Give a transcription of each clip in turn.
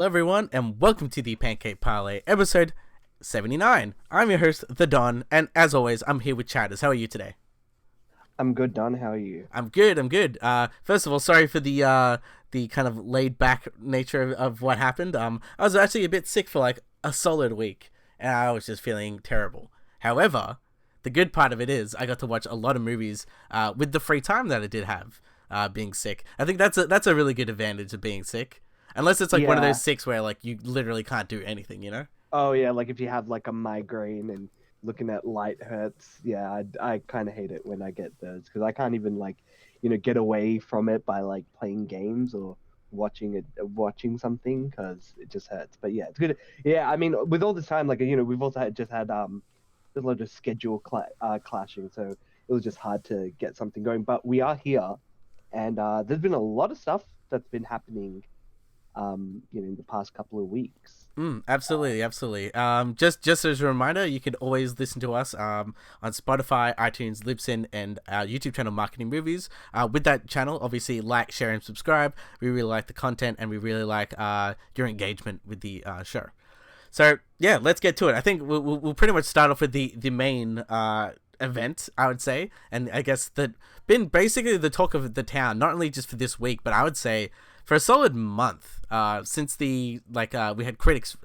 Hello, everyone, and welcome to the Pancake Parlay, episode 79. I'm your host, The Don, and as always, I'm here with Chatters. How are you today? I'm good, Don. How are you? I'm good. First of all, sorry for the kind of laid back nature of what happened. I was actually a bit sick for like a solid week, and I was just feeling terrible. However, the good part of it is I got to watch a lot of movies with the free time that I did have being sick. I think that's a really good advantage of being sick. Unless it's like one of those Yeah. sicks where like you literally can't do anything, you know? Oh, yeah. Like if you have like a migraine and looking at light hurts. Yeah, I kind of hate it when I get those because I can't even get away from it by like playing games or watching something because it just hurts. But yeah, it's good. Yeah, I mean, with all this time, we've also just had a lot of schedule clashing, so it was just hard to get something going. But we are here, and there's been a lot of stuff that's been happening in the past couple of weeks. Absolutely. Just as a reminder, you can always listen to us on Spotify, iTunes, Libsyn, and our YouTube channel, Marketing Movies. With that channel, obviously, like, share, and subscribe. We really like the content, and we really like your engagement with the show. So yeah, let's get to it. I think we'll pretty much start off with the main event, I would say, and I guess that been basically the talk of the town, not only just for this week, but I would say for a solid month since we had critics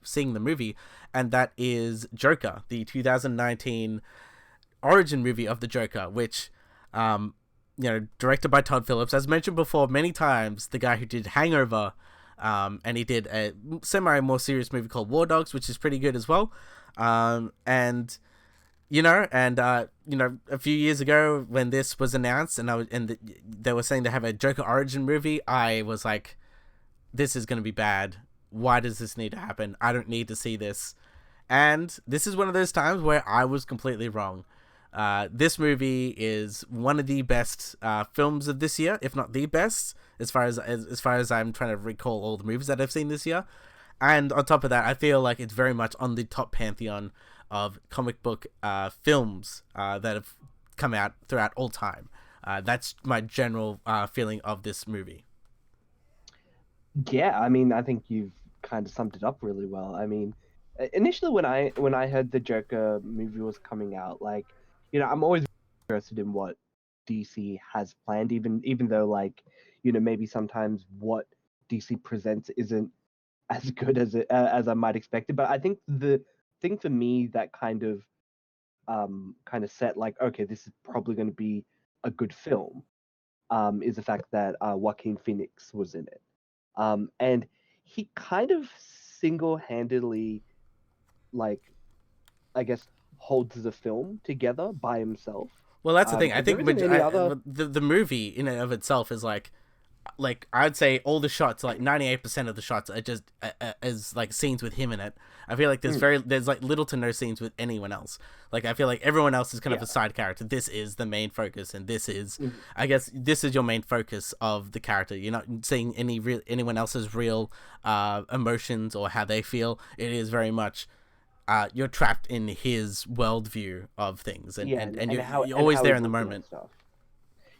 seeing the movie, and that is Joker, the 2019 origin movie of the Joker, which directed by Todd Phillips, as mentioned before many times, the guy who did Hangover. And he did a semi more serious movie called War Dogs, which is pretty good as well. And a few years ago when this was announced, they were saying they have a Joker origin movie, I was like, this is gonna be bad. Why does this need to happen? I don't need to see this. And this is one of those times where I was completely wrong. This movie is one of the best films of this year, if not the best, as far as I'm trying to recall all the movies that I've seen this year. And on top of that, I feel like it's very much on the top pantheon of comic book films that have come out throughout all time. That's my general feeling of this movie. Yeah, I mean, I think you've kind of summed it up really well. I mean, initially when I heard the Joker movie was coming out, I'm always interested in what DC has planned, even though maybe sometimes what DC presents isn't as good as I might expect it. But I think the thing for me that kind of set like, okay, this is probably going to be a good film, is the fact that Joaquin Phoenix was in it. And he kind of single-handedly, like, I guess, holds the film together by himself. Well, that's the thing. I Because there think isn't any other. the movie in and of itself is like I'd say all the shots, like 98% of the shots are just as like scenes with him in it. I feel like Mm, there's like little to no scenes with anyone else. Like I feel like everyone else is kind of yeah. a side character. This is the main focus, and Mhm. I guess this is your main focus of the character. You're not seeing anyone else's real emotions or how they feel. It is very much you're trapped in his worldview of things, and Yeah, and, and and you're, how you're and always how there he's in the looking at moment. stuff.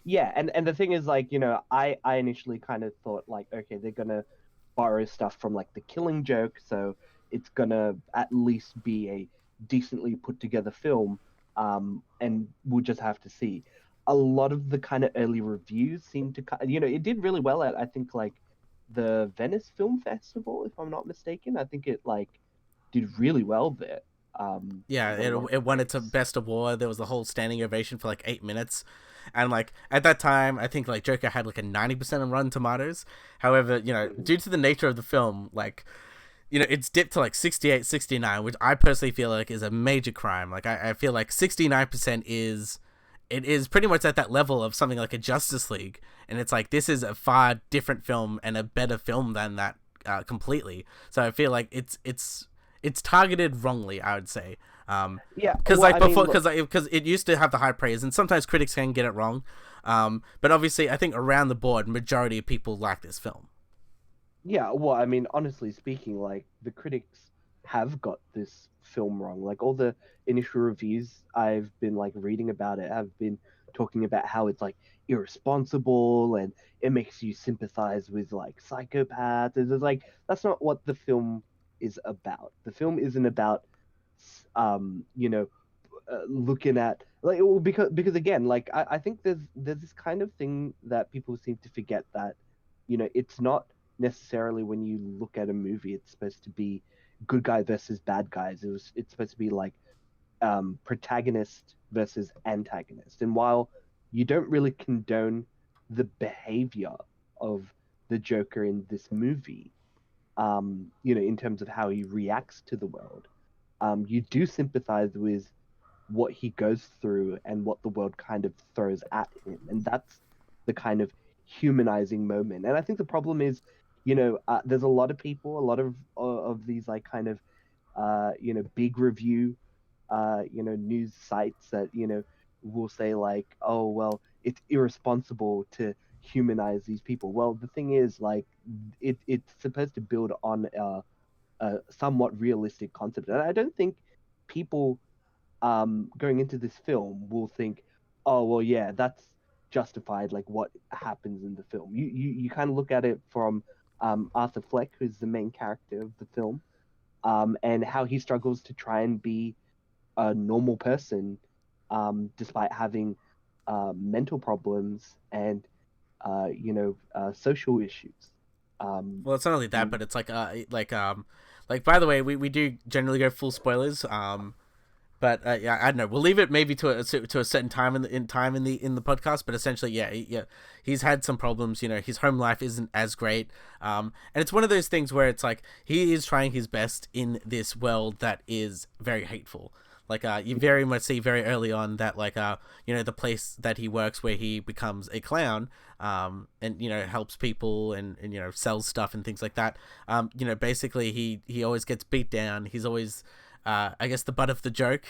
Yeah, and the thing is, I initially kind of thought like, okay, they're gonna borrow stuff from like the Killing Joke, so it's gonna at least be a decently put together film, and we'll just have to see. A lot of the kind of early reviews seem to, it did really well at, I think, like the Venice Film Festival, if I'm not mistaken. I think it like did really well there. Yeah, Got a lot of it won its praise. best award. There was a whole standing ovation for like 8 minutes, and like at that time, I think like Joker had like a 90% on Rotten Tomatoes. However, Mhm. due to the nature of the film, like it's dipped to like 68, 69, which I personally feel like is a major crime. Like I feel like 69% is pretty much at that level of something like a Justice League, and it's like this is a far different film and a better film than that completely. So I feel like it's targeted wrongly, I would say. Yeah, Because well, like I mean, before, look. because it used to have the high praise, and sometimes critics can get it wrong. But obviously, I think around the board, majority of people like this film. Yeah, well, I mean, honestly speaking, like the critics have got this film wrong. Like all the initial reviews I've been like reading about it have been talking about how it's like irresponsible, and it makes you sympathize with like psychopaths. It's like that's not what the film is about. The film isn't about you know, looking at like, well, because again, like I think there's this kind of thing that people seem to forget, that it's not necessarily, when you look at a movie, it's supposed to be good guy versus bad guys. It's supposed to be like protagonist versus antagonist. And while you don't really condone the behavior of the Joker in this movie, in terms of how he reacts to the world, you do sympathize with what he goes through and what the world kind of throws at him. And that's the kind of humanizing moment. And I think the problem is, there's a lot of people, a lot of these like kind of, big review, news sites that, will say like, oh, well, it's irresponsible to humanize these people. Well, the thing is, like, it's supposed to build on a somewhat realistic concept. And I don't think people going into this film will think, oh, well, yeah, that's justified, like what happens in the film. You kind of look at it from Arthur Fleck, who's the main character of the film, and how he struggles to try and be a normal person, despite having mental problems and social issues. Well, it's not only that, but it's like by the way, we do generally go full spoilers. But yeah, I don't know. We'll leave it maybe to a certain time in the podcast. But essentially, yeah, he's had some problems. His home life isn't as great. And it's one of those things where it's like he is trying his best in this world that is very hateful. Like you very much see very early on that like the place that he works, where he becomes a clown, and helps people and sells stuff and things like that. Basically he always gets beat down. He's always I guess the butt of the joke,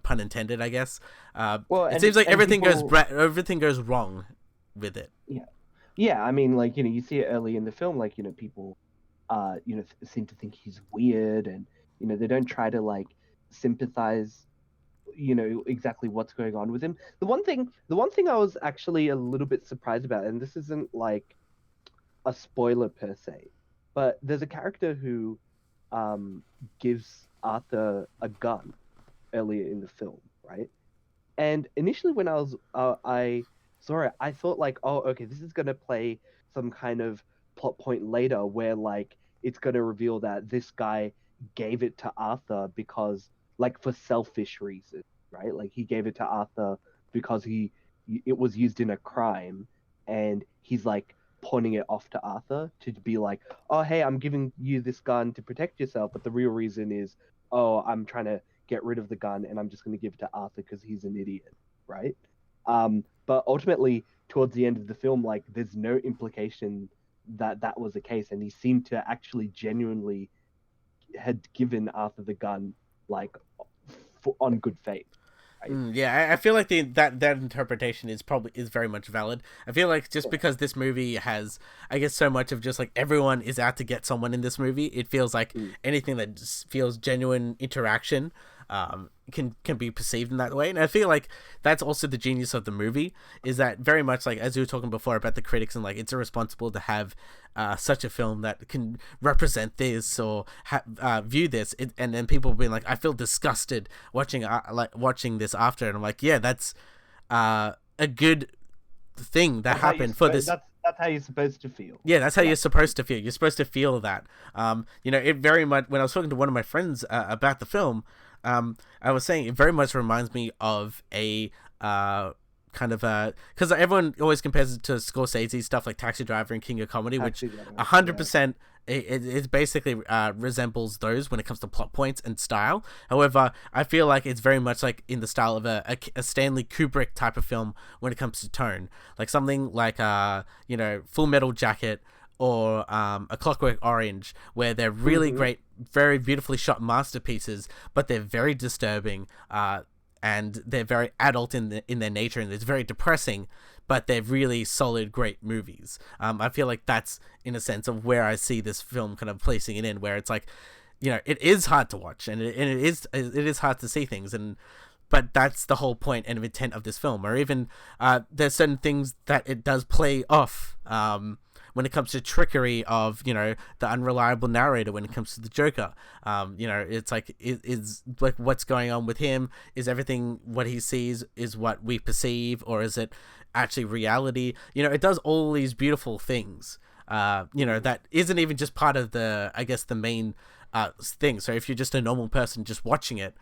pun intended, I guess. Well, it seems like everything people... goes wrong with it. Yeah. I mean, like, you see it early in the film, like, people, seem to think he's weird, and they don't try to like sympathize, exactly what's going on with him. The one thing I was actually a little bit surprised about, and this isn't like a spoiler per se, but there's a character who gives Arthur a gun earlier in the film, right? And initially, when I saw it, I thought like, oh, okay, this is gonna play some kind of plot point later, where like it's gonna reveal that this guy gave it to Arthur because, like, for selfish reasons, right? Like, he gave it to Arthur because it was used in a crime, and he's like pawning it off to Arthur to be like, oh, hey, I'm giving you this gun to protect yourself, but the real reason is, oh, I'm trying to get rid of the gun, and I'm just going to give it to Arthur because he's an idiot, right? But ultimately, towards the end of the film, like, there's no implication that that was the case, and he seemed to actually genuinely had given Arthur the gun, like, on good faith. Right? Yeah, I feel like that interpretation is very much valid. I feel like just because this movie has, I guess, so much of just like everyone is out to get someone in this movie, it feels like anything that feels genuine interaction can be perceived in that way. And I feel like that's also the genius of the movie, is that very much like, as you were talking before about the critics, and like it's irresponsible to have such a film that can represent this or view this, and then people being like, I feel disgusted watching this after, and I'm like, yeah, that's a good thing that happened for this. That's how you're supposed to feel. Yeah, that's how you're supposed to feel. You're supposed to feel that. It very much, when I was talking to one of my friends about the film, I was saying it very much reminds me of a kind of because everyone always compares it to Scorsese stuff like Taxi Driver and King of Comedy, which 100% it basically resembles those when it comes to plot points and style. However, I feel like it's very much like in the style of a Stanley Kubrick type of film when it comes to tone, like something like Full Metal Jacket or A Clockwork Orange, where they're really great, very beautifully shot masterpieces, but they're very disturbing, and they're very adult in their nature, and it's very depressing, but they're really solid, great movies. I feel like that's, in a sense, of where I see this film kind of placing it in, where it's like, it is hard to watch, and it is hard to see things, but that's the whole point and intent of this film. Or even there's certain things that it does play off. When it comes to trickery of, you know, the unreliable narrator when it comes to the Joker. You know, it's like, is like what's going on with him? Is everything what he sees is what we perceive, or is it actually reality? You know, it does all these beautiful things, you know, that isn't even just part of the, I guess, the main thing. So if you're just a normal person just watching it,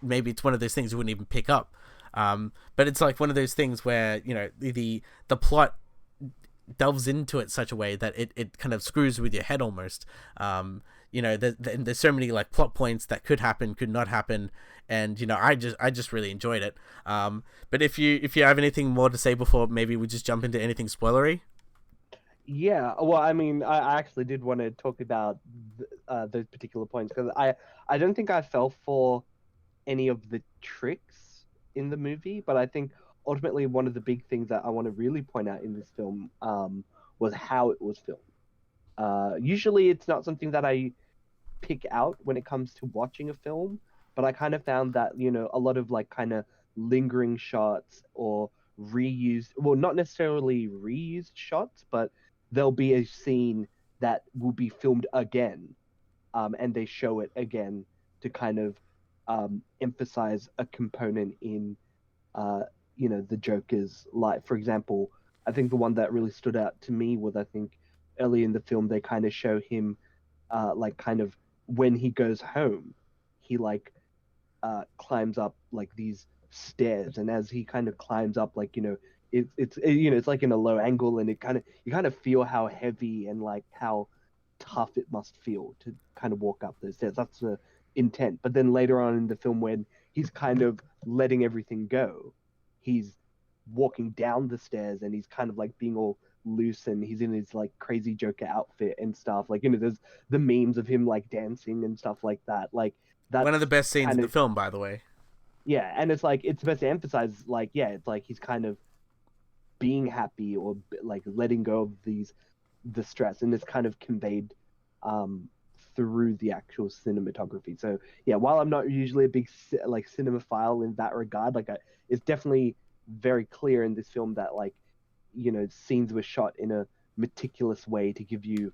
maybe it's one of those things you wouldn't even pick up. But it's like one of those things where, you know, the plot delves into it such a way that it kind of screws with your head almost. You know, there's so many like plot points that could happen, could not happen, and you know, I just really enjoyed it. But if you have anything more to say before maybe we just jump into anything spoilery. Yeah, well, I mean, I actually did want to talk about those particular points because I don't think I fell for any of the tricks in the movie, but I think ultimately one of the big things that I want to really point out in this film was how it was filmed. Usually, it's not something that I pick out when it comes to watching a film, but I kind of found that, you know, a lot of like kind of lingering shots or reused, well, not necessarily reused shots, but there'll be a scene that will be filmed again, and they show it again to kind of emphasize a component in, uh, you know, the Joker's life. For example, I think the one that really stood out to me was, I think early in the film they kind of show him, like kind of when he goes home, he like climbs up like these stairs, and as he kind of climbs up, like, you know, you know, it's like in a low angle, and it kind of, you kind of feel how heavy and like how tough it must feel to kind of walk up those stairs. That's the intent. But then later on in the film, when he's kind of letting everything go, he's walking down the stairs and he's kind of like being all loose, and he's in his like crazy Joker outfit and stuff. Like, you know, there's the memes of him like dancing and stuff like that. Like, One of the that's best scenes in kind the of, film, by the way. yeah, and it's like it's supposed to emphasize like, yeah, it's like he's kind of being happy or like letting go of the stress, and it's kind of conveyed um through the actual cinematography. So yeah, while I'm not usually a big like cinemaphile in that regard, like it's definitely very clear in this film that, like, you know, scenes were shot in a meticulous way to give you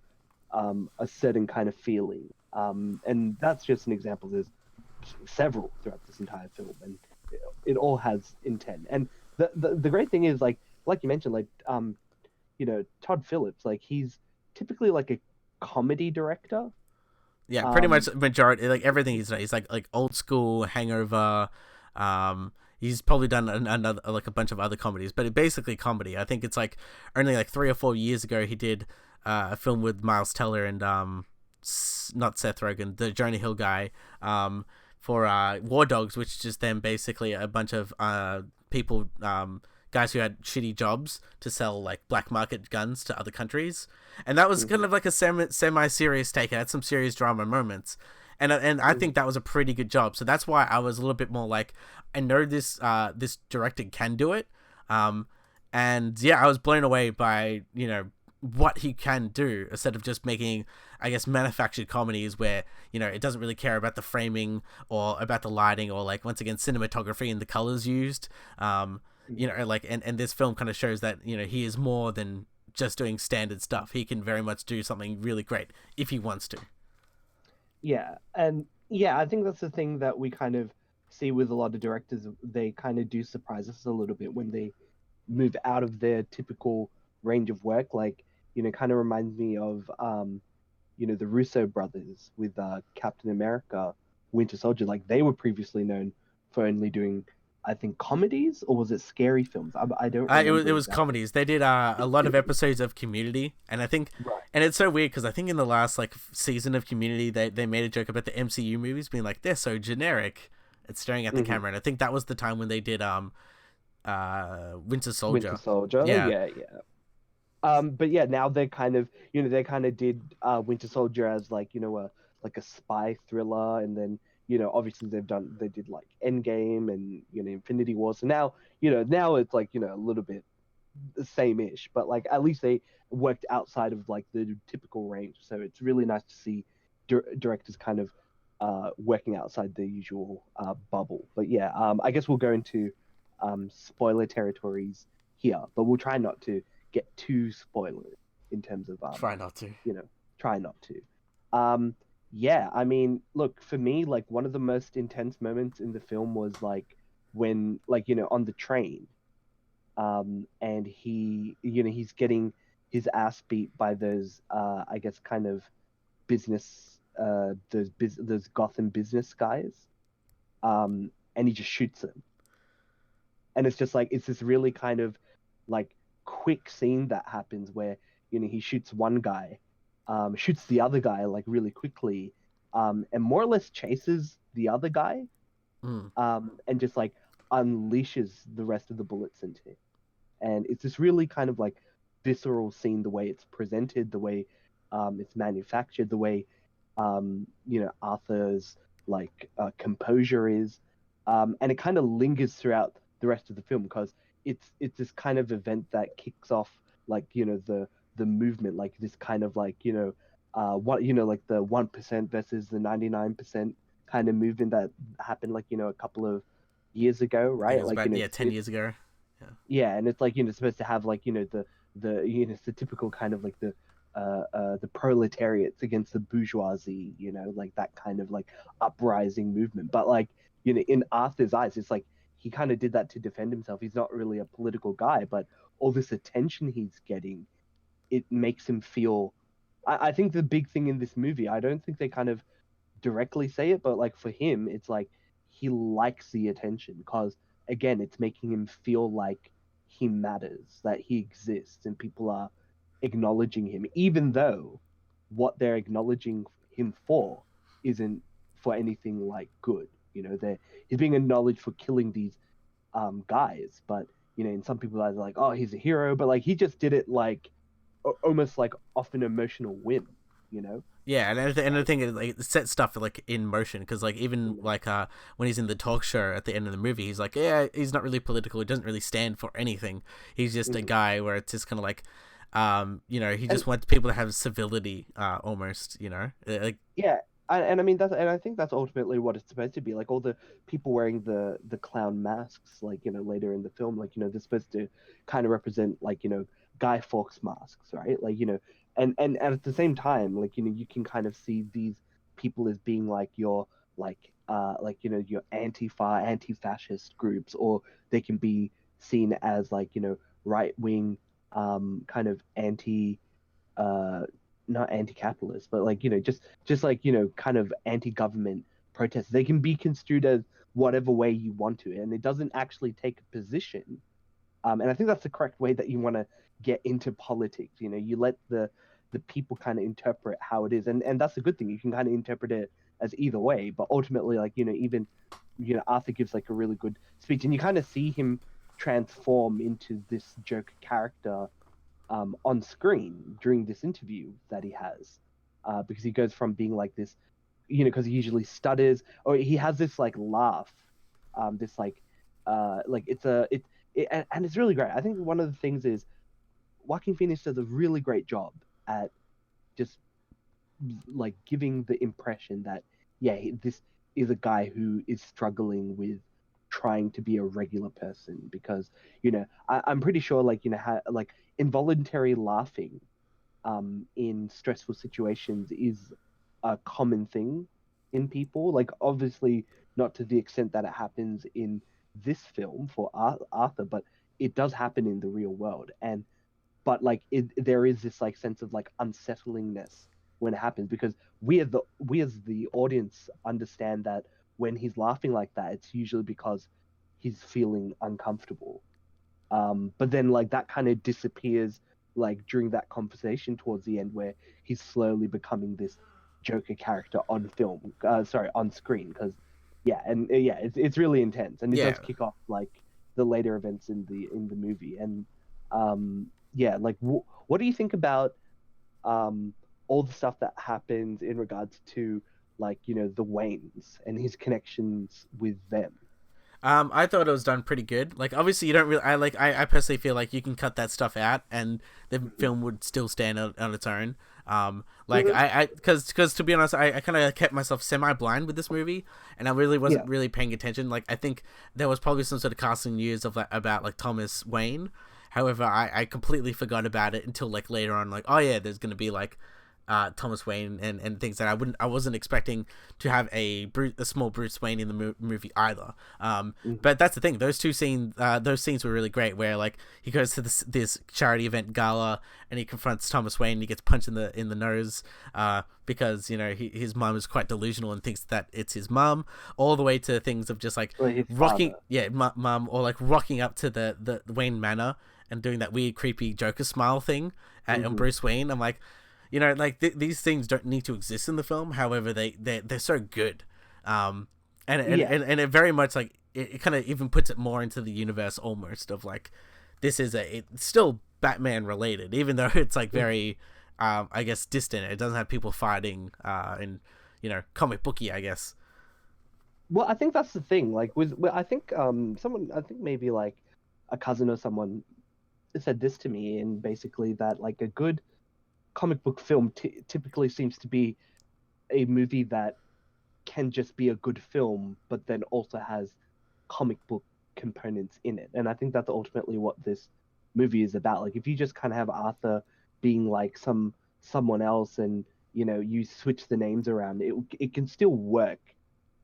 a certain kind of feeling, and that's just an example. There's several throughout this entire film, and it all has intent. And the great thing is, like you mentioned, like, you know, Todd Phillips, like, he's typically like a comedy director. Yeah, pretty Um, much majority, like everything he's done. He's like old school, Hangover. He's probably done another, like a bunch of other comedies, but it basically comedy. I think it's like only like 3 or 4 years ago he did a film with Miles Teller and not Seth Rogen, the Jonah Hill guy, for War Dogs, which is just them basically a bunch of people, guys who had shitty jobs to sell like black market guns to other countries, and that was kind of like a semi serious take. It had some serious drama moments, and I think that was a pretty good job. So that's why I was a little bit more like, I know this this director can do it, and yeah, I was blown away by, you know, what he can do instead of just making, I guess, manufactured comedies where, you know, it doesn't really care about the framing or about the lighting or, like, once again, cinematography and the colors used. You know, like, and this film kind of shows that, you know, he is more than just doing standard stuff. He can very much do something really great if he wants to. yeah, and yeah, I think that's the thing that we kind of see with a lot of directors. They kind of do surprise us a little bit when they move out of their typical range of work. Like, you know, kind of reminds me of you know, the Russo brothers with Captain America, Winter Soldier. Like, they were previously known for only doing, I think, comedies, or was it scary films? I don't It remember was exactly. comedies. They did a lot of episodes of Community, and I think, Right. and it's so weird because I think in the last like season of Community, they made a joke about the MCU movies being like, they're so generic. It's staring at the Hmm. camera, and I think that was the time when they did Winter Winter Soldier. Soldier. Yeah, Yeah, yeah. But yeah, now they kind of, you know, they kind of did Winter Soldier as, like, you know, a like a spy thriller, and then, you know, obviously they did like Endgame and, you know, Infinity War. So now, you know, now it's like, you know, a little bit the same-ish, but like at least they worked outside of like the typical range. So it's really nice to see directors kind of working outside the usual bubble. But yeah, I guess we'll go into spoiler territories here, but we'll try not to get too spoilers in terms of Try not to. you know, try not to. Um, yeah, I mean, look, for me, like one of the most intense moments in the film was like when, like, on the train, and he's getting his ass beat by those, I guess, kind of business, those Gotham business guys, and he just shoots them, and it's just like it's this really kind of like quick scene that happens where he shoots one guy, shoots the other guy like really quickly, and more or less chases the other guy, Mm. and just like unleashes the rest of the bullets into him. And it's this really kind of like visceral scene, the way it's presented, the way it's manufactured, the way Arthur's like composure is, and it kind of lingers throughout the rest of the film because it's this kind of event that kicks off like the movement, like this kind of like what like the 1% versus the 99% kind of movement that happened like a couple of years ago, I think it right? was Like about 10 years ago. Yeah. yeah, and it's like supposed to have like the it's the typical kind of like the proletariats against the bourgeoisie, like that kind of like uprising movement. But like in Arthur's eyes, it's like he kind of did that to defend himself. He's not really a political guy, but all this attention he's getting, it makes him feel. I think the big thing in this movie, I don't think they kind of directly say it, but like for him, it's like he likes the attention because again, it's making him feel like he matters, that he exists, and people are acknowledging him, even though what they're acknowledging him for isn't for anything like good. He's being acknowledged for killing these guys, but in some people's eyes, like, oh, he's a hero, but like he just did it like almost like off an emotional whim, you know? Yeah, and the thing is, like, set stuff like in motion because, like, even Mm. like when he's in the talk show at the end of the movie, he's like, yeah, he's not really political. He doesn't really stand for anything. He's just a Mm. guy where it's just kind of like, he And just wants people to have civility, almost, like, yeah, and I mean and I think that's ultimately what it's supposed to be. Like all the people wearing the clown masks, like later in the film, like they're supposed to kind of represent like Guy Fawkes masks, right? Like and at the same time, like you can kind of see these people as being like your like your anti-fa, anti-fascist groups, or they can be seen as like right wing, kind of anti uh not anti-capitalist, but like just like kind of anti-government protests. They can be construed as whatever way you want to, and it doesn't actually take a position. And I think that's the correct way that you want to get into politics. You let the people kind of interpret how it is, and that's a good thing. You can kind of interpret it as either way, but ultimately, like even Arthur gives like a really good speech, and you kind of see him transform into this Joker character on screen during this interview that he has, because he goes from being like this, because he usually stutters, or he has this like laugh, this like and it's really great. I think one of the things is Joaquin Phoenix does a really great job at just like giving the impression that yeah, this is a guy who is struggling with trying to be a regular person because I'm pretty sure like like involuntary laughing in stressful situations is a common thing in people. Like obviously not to the extent that it happens in this film for Arthur, but it does happen in the real world. And but like there is this like sense of like unsettlingness when it happens because we as the audience understand that when he's laughing like that, it's usually because he's feeling uncomfortable. But then like that kind of disappears like during that conversation towards the end where he's slowly becoming this Joker character on film, sorry, on screen. Because yeah, and yeah, it's really intense, and it yeah. does kick off like the later events in the movie. And yeah, like what do you think about all the stuff that happens in regards to like the Waynes and his connections with them? I thought it was done pretty good. Like, obviously, you don't really. I personally feel like you can cut that stuff out, and the Mhm. film would still stand on its own. Like Mhm. because to be honest, I kind of kept myself semi blind with this movie, and I really Yeah. wasn't really paying attention. Like I think there was probably some sort of casting news of like about like Thomas Wayne. However, I completely forgot about it until like later on. Like, oh yeah, there's gonna be like Thomas Wayne and things that I wasn't expecting to have a small Bruce Wayne in the movie either. Mhm. But that's the thing; those scenes were really great. Where like he goes to this charity event gala and he confronts Thomas Wayne. And he gets punched in the nose because his mom is quite delusional and thinks that it's his mom. All the way to things of just like Or his rocking, father. yeah, mom, or like rocking up to the Wayne Manor and doing that weird creepy Joker smile thing on Hmm. Bruce Wayne. I'm like, like these things don't need to exist in the film. However, they're so good, Yeah. and it very much like it kind of even puts it more into the universe almost of like this is it's still Batman related, even though it's like Mhm. very I guess distant. It doesn't have people fighting and comic booky, I guess. Well, I think that's the thing. Like I think someone, I think maybe like a cousin or someone said this to me, and basically that like a good comic book film typically seems to be a movie that can just be a good film, but then also has comic book components in it. And I think that's ultimately what this movie is about. Like if you just kind of have Arthur being like someone else, and you switch the names around, it can still work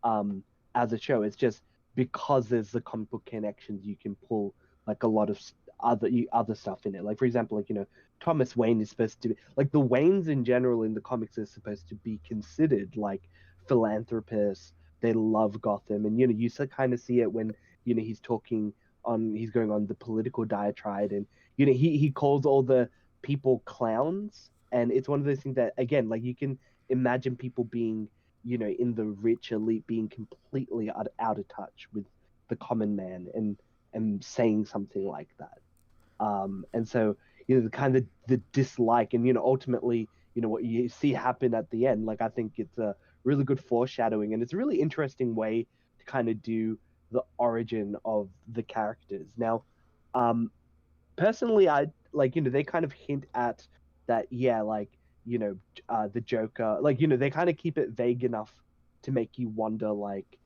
um as a show. It's just because there's the comic book connections, you can pull like a lot of other stuff in it. Like for example, like Thomas Wayne is supposed to be like the Waynes in general in the comics are supposed to be considered like philanthropists. They love Gotham, and you kind of see it when he's going on the political diatribe, and he calls all the people clowns, and it's one of those things that again, like you can imagine people being in the rich elite being completely out of touch with the common man, and saying something like that. And so the kind of the dislike, and ultimately what you see happen at the end. Like I think it's a really good foreshadowing, and it's a really interesting way to kind of do the origin of the characters. Now, um, personally, I like they kind of hint at that. Yeah, like the Joker. Like they kind of keep it vague enough to make you wonder, like,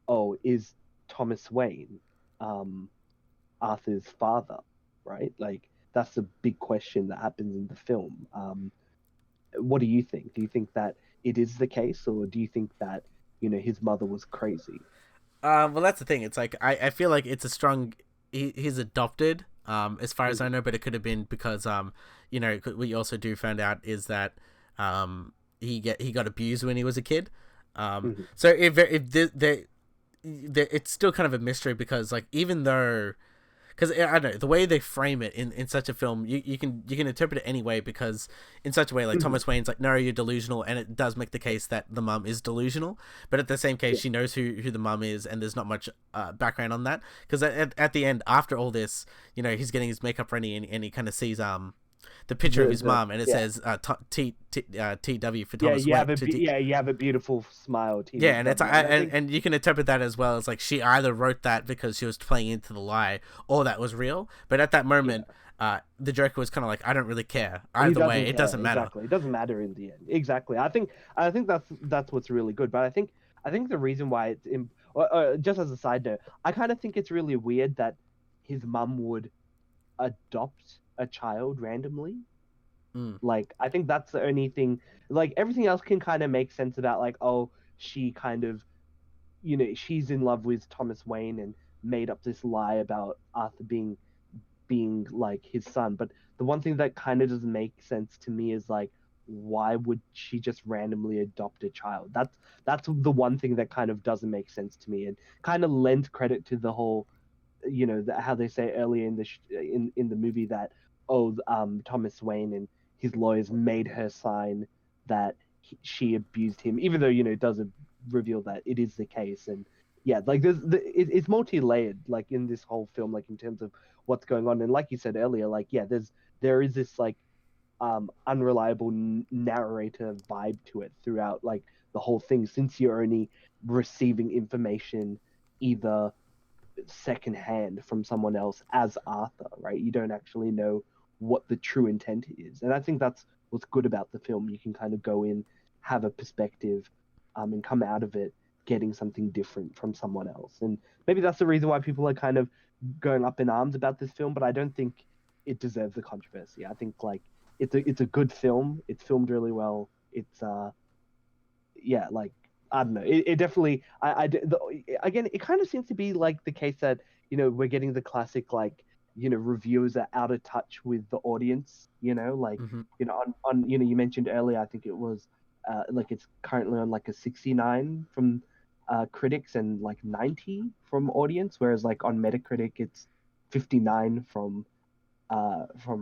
oh, is Thomas Wayne um Arthur's father, right? Like that's a big question that happens in the film. What do you think? Do you think that it is the case, or do you think that his mother was crazy? Well, that's the thing. It's like I feel like it's a strong. He's adopted, as far as I Mm-hmm. know, but it could have been because what you also do find out is that he got abused when he was a kid. Mm-hmm. So if it's still kind of a mystery because like even though because I don't know the way they frame it in such a film, you can interpret it anyway because in such a way like Mm-hmm. Thomas Wayne's like no you're delusional and it does make the case that the mum is delusional, but at the same case Yeah. she knows who the mum is and there's not much background on that because at the end after all this he's getting his makeup ready and he kind of sees the picture of his The mom and it yeah. says TW for Yeah, Thomas Wayne you have a beautiful smile, yeah, and it's TW, and I think and you can interpret that as well as like she either wrote that because she was playing into the lie, or that was real. But at that moment, yeah, the Joker was kind of like, I don't really care he either way. doesn't It care doesn't matter. exactly. It doesn't matter in the end. Exactly. I think that's what's really good. But I think the reason why just as a side note, I kind of think it's really weird that his mum would adopt a child randomly. Mm. Like I think that's the only thing. Like everything else can kind of make sense about like, oh, she kind of she's in love with Thomas Wayne and made up this lie about Arthur being like his son. But the one thing that kind of doesn't make sense to me is like, why would she just randomly adopt a child? That's the one thing that kind of doesn't make sense to me, and kind of lends credit to the whole, how they say earlier in in the movie that, oh, Thomas Wayne and his lawyers made her sign that she abused him, even though it doesn't reveal that it is the case. And yeah, like it's multi-layered, like in this whole film, like in terms of what's going on. And like you said earlier, like yeah, there is this like unreliable narrator vibe to it throughout like the whole thing, since you're only receiving information either secondhand from someone else as Arthur, right? You don't actually know what the true intent is. And I think that's what's good about the film. You can kind of go in, have a perspective, and come out of it getting something different from someone else. And maybe that's the reason why people are kind of going up in arms about this film. But I don't think it deserves the controversy. I think like it's a good film. It's filmed really well. It's yeah, like I don't know. It definitely again, it kind of seems to be like the case that we're getting the classic like reviewers are out of touch with the audience. Like Mm-hmm. on you mentioned earlier. I think it was like it's currently on like a 69 from critics and like 90 from audience, whereas like on Metacritic it's 59 from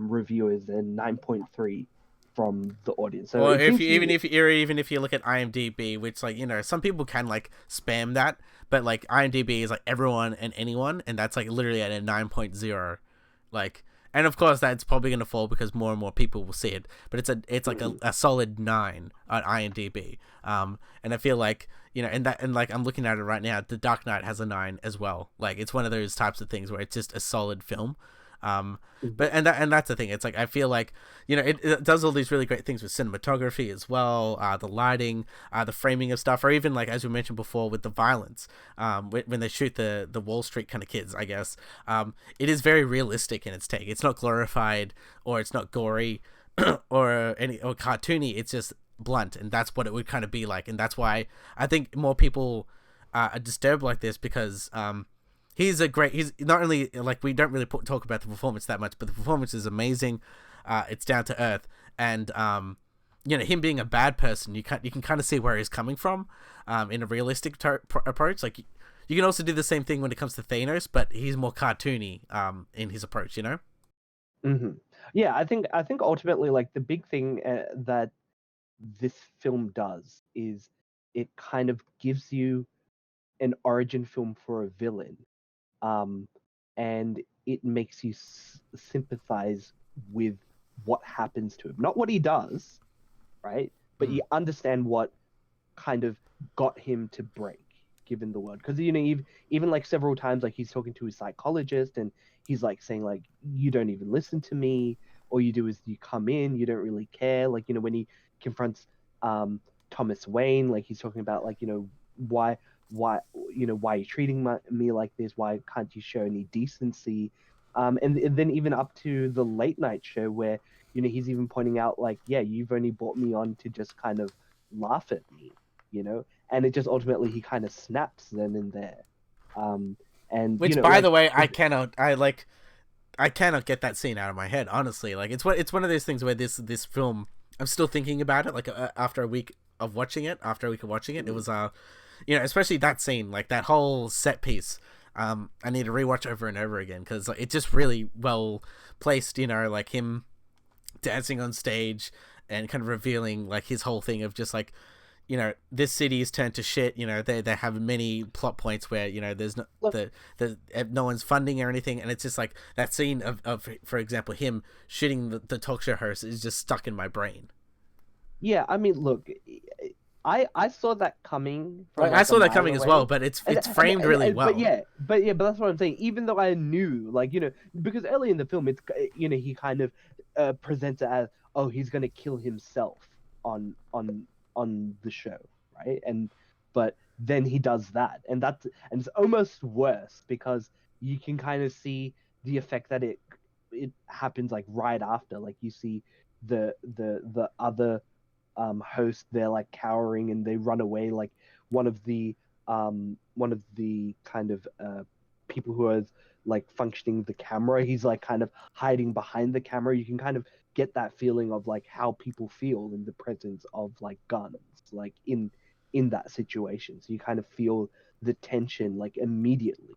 reviewers and 9.3 from the audience. So Or it if seems you to be. even if you look at IMDb, which like some people can like spam that, but like IMDb is like everyone and anyone, and that's like literally at a 9.0, like. And of course, that's probably going to fall because more and more people will see it. But it's like a solid 9 on IMDb. And I feel like and like I'm looking at it right now. The Dark Knight has a 9 as well. Like it's one of those types of things where it's just a solid film. But and that's the thing. It's like I feel like it does all these really great things with cinematography as well, the lighting, the framing of stuff, or even like as we mentioned before with the violence. When they shoot the Wall Street kind of kids, I guess it is very realistic in its take. It's not glorified or it's not gory or cartoony. It's just blunt, and that's what it would kind of be like. And that's why I think more people are disturbed like this because he's not only like we don't really talk about the performance that much, but the performance is amazing. It's down to earth, and him being a bad person, you can kind of see where he's coming from, in a realistic approach. Like you can also do the same thing when it comes to Thanos, but he's more cartoony in his approach. Mm-hmm. Yeah, I think ultimately like the big thing that this film does is it kind of gives you an origin film for a villain, um, and it makes you sympathize with what happens to him, not what he does, right? But Mm. you understand what kind of got him to break, given the word. Because even like several times, like he's talking to his psychologist, and he's like saying like, "You don't even listen to me. All you do is you come in. You don't really care." Like when he confronts um, Thomas Wayne, like he's talking about like why why are you treating me like this? Why can't you show any decency? And then even up to the late night show where he's even pointing out like, yeah, you've only brought me on to just kind of laugh at me, and it just ultimately he kind of snaps then and there. um and Which, by like the way, I cannot get that scene out of my head. Honestly, like it's one of those things where this film, I'm still thinking about it. Like after a week of watching it, it was especially that scene, like that whole set piece. I need to rewatch over and over again because like, it's just really well placed. Like him dancing on stage and kind of revealing like his whole thing of just like this city is turned to shit. They have many plot points where there's no look, no one's funding or anything, and it's just like that scene of for example him shooting the talk show host is just stuck in my brain. yeah, I mean, look, I saw that coming from Like I like a saw that mile coming as well, away. but it's and, it's and, framed and, really and but well. yeah but yeah but that's what I'm saying. Even though I knew, like, because early in the film it's he kind of presents it as, oh, he's gonna kill himself on on on the show, right? But then he does that, and it's almost worse because you can kind of see the effect that it happens like right after. Like you see the other host, they're like cowering and they run away. Like one of the kind of people who is like functioning the camera, he's like kind of hiding behind the camera. You can kind of get that feeling of like how people feel in the presence of like guns, like in that situation. So you kind of feel the tension like immediately,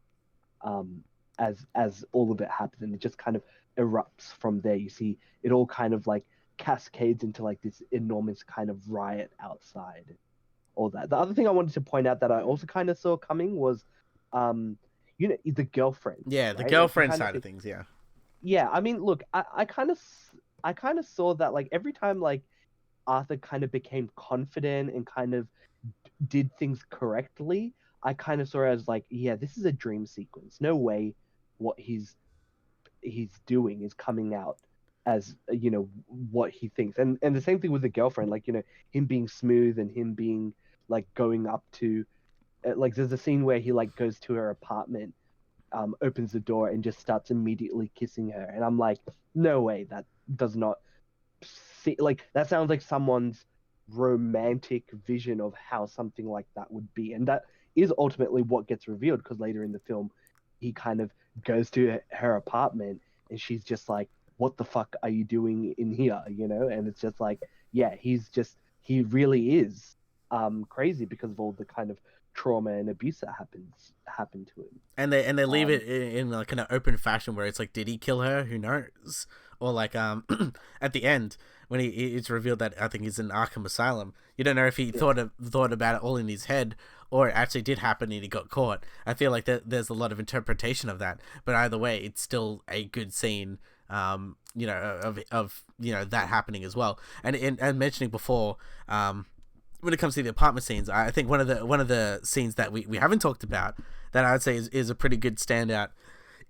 um, as all of it happens, and it just kind of erupts from there. You see it all kind of like cascades into like this enormous kind of riot outside. All that. The other thing I wanted to point out that I also kind of saw coming was, the girlfriend, Yeah, the right? Like you girlfriend kind of side see, of things. Yeah. yeah. I mean, look, I kind of saw that like every time like Arthur kind of became confident and kind of did things correctly, I kind of saw it as like, yeah, this is a dream sequence. No way what he's doing is coming out as what he thinks. And the same thing with the girlfriend, like him being smooth and him being like going up to like there's a scene where he like goes to her apartment, opens the door and just starts immediately kissing her, and I'm like, no way, that does not see, like that sounds like someone's romantic vision of how something like that would be. And that is ultimately what gets revealed, because later in the film he kind of goes to her apartment and she's just like, what the fuck are you doing in here, and it's just like, yeah, he really is crazy because of all the kind of trauma and abuse that happened to him. And they leave um it in like an open fashion where it's like, did he kill her? Who knows? Or like at the end when it's revealed that I think he's in Arkham Asylum, you don't know if he yeah. thought about it all in his head or it actually did happen and he got caught. I feel like there's a lot of interpretation of that, but either way, it's still a good scene. Of that happening as well, and mentioning before, when it comes to the apartment scenes, I think one of the scenes that we haven't talked about that I would say is a pretty good standout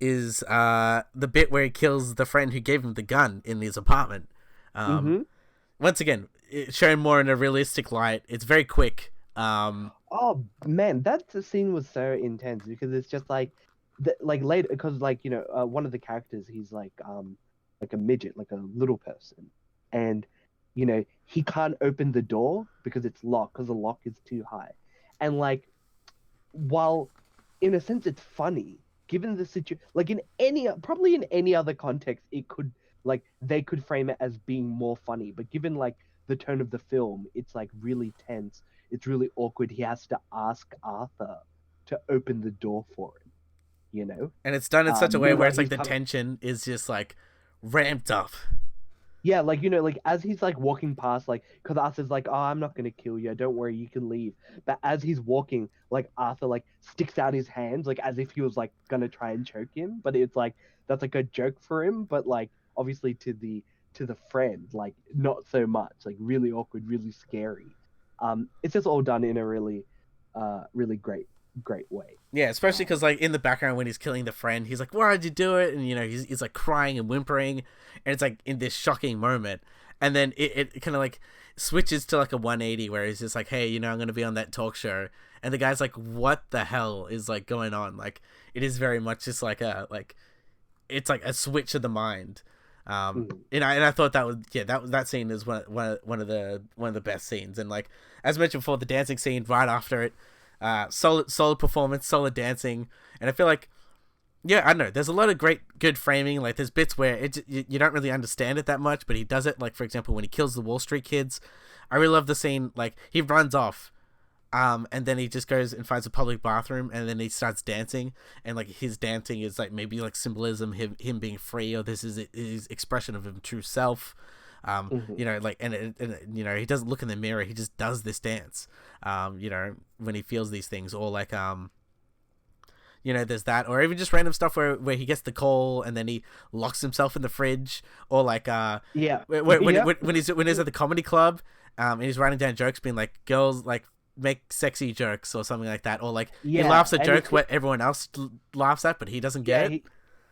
is the bit where he kills the friend who gave him the gun in his apartment. Um, Mm-hmm. Once again, it's shown more in a realistic light. It's very quick. Oh man, that scene was so intense because it's just like, like later, because like one of the characters, he's like a midget, like a little person, and he can't open the door because it's locked, because the lock is too high, and like, while in a sense it's funny given the situation, like in any, probably in any other context it could, like they could frame it as being more funny, but given like the tone of the film, it's like really tense, it's really awkward. He has to ask Arthur to open the door for him, you know And it's done in such a way where meanwhile it's like he's the kind of, tension is just like ramped up. yeah, like like as he's like walking past, like because Arthur's like, "Oh, I'm not gonna kill you. Don't worry, you can leave." But as he's walking, like Arthur like sticks out his hands, like as if he was like gonna try and choke him. But it's like that's like a joke for him, but like obviously to the friend, like not so much. Like really awkward, really scary. It's just all done in a really great way. Yeah, especially because Um, like in the background when he's killing the friend, he's like, "Why'd you do it?" And he's like crying and whimpering, and it's like in this shocking moment, and then it kind of like switches to like a 180 where he's just like, "Hey, I'm gonna be on that talk show," and the guy's like, "What the hell is like going on?" Like it is very much just like it's like a switch of the mind. mhm. And I thought that was, yeah, that scene is one of the best scenes. And like as mentioned before, the dancing scene right after it, solid performance, solid dancing. And I feel like, yeah, I don't know, there's a lot of good framing. Like there's bits where you don't really understand it that much, but he does it. Like for example, when he kills the Wall Street kids, I really love the scene. Like he runs off, and then he just goes and finds a public bathroom, and then he starts dancing, and like his dancing is like maybe like symbolism, him being free, or this is his expression of his true self. Mhm. Like and he doesn't look in the mirror, he just does this dance. When he feels these things, or like there's that, or even just random stuff where he gets the call and then he locks himself in the fridge, or like Yeah. when Yep. when he's at the comedy club, and he's writing down jokes, being like, girls like make sexy jokes or something like that, or like he Yeah, laughs at and jokes what everyone else laughs at, but he doesn't get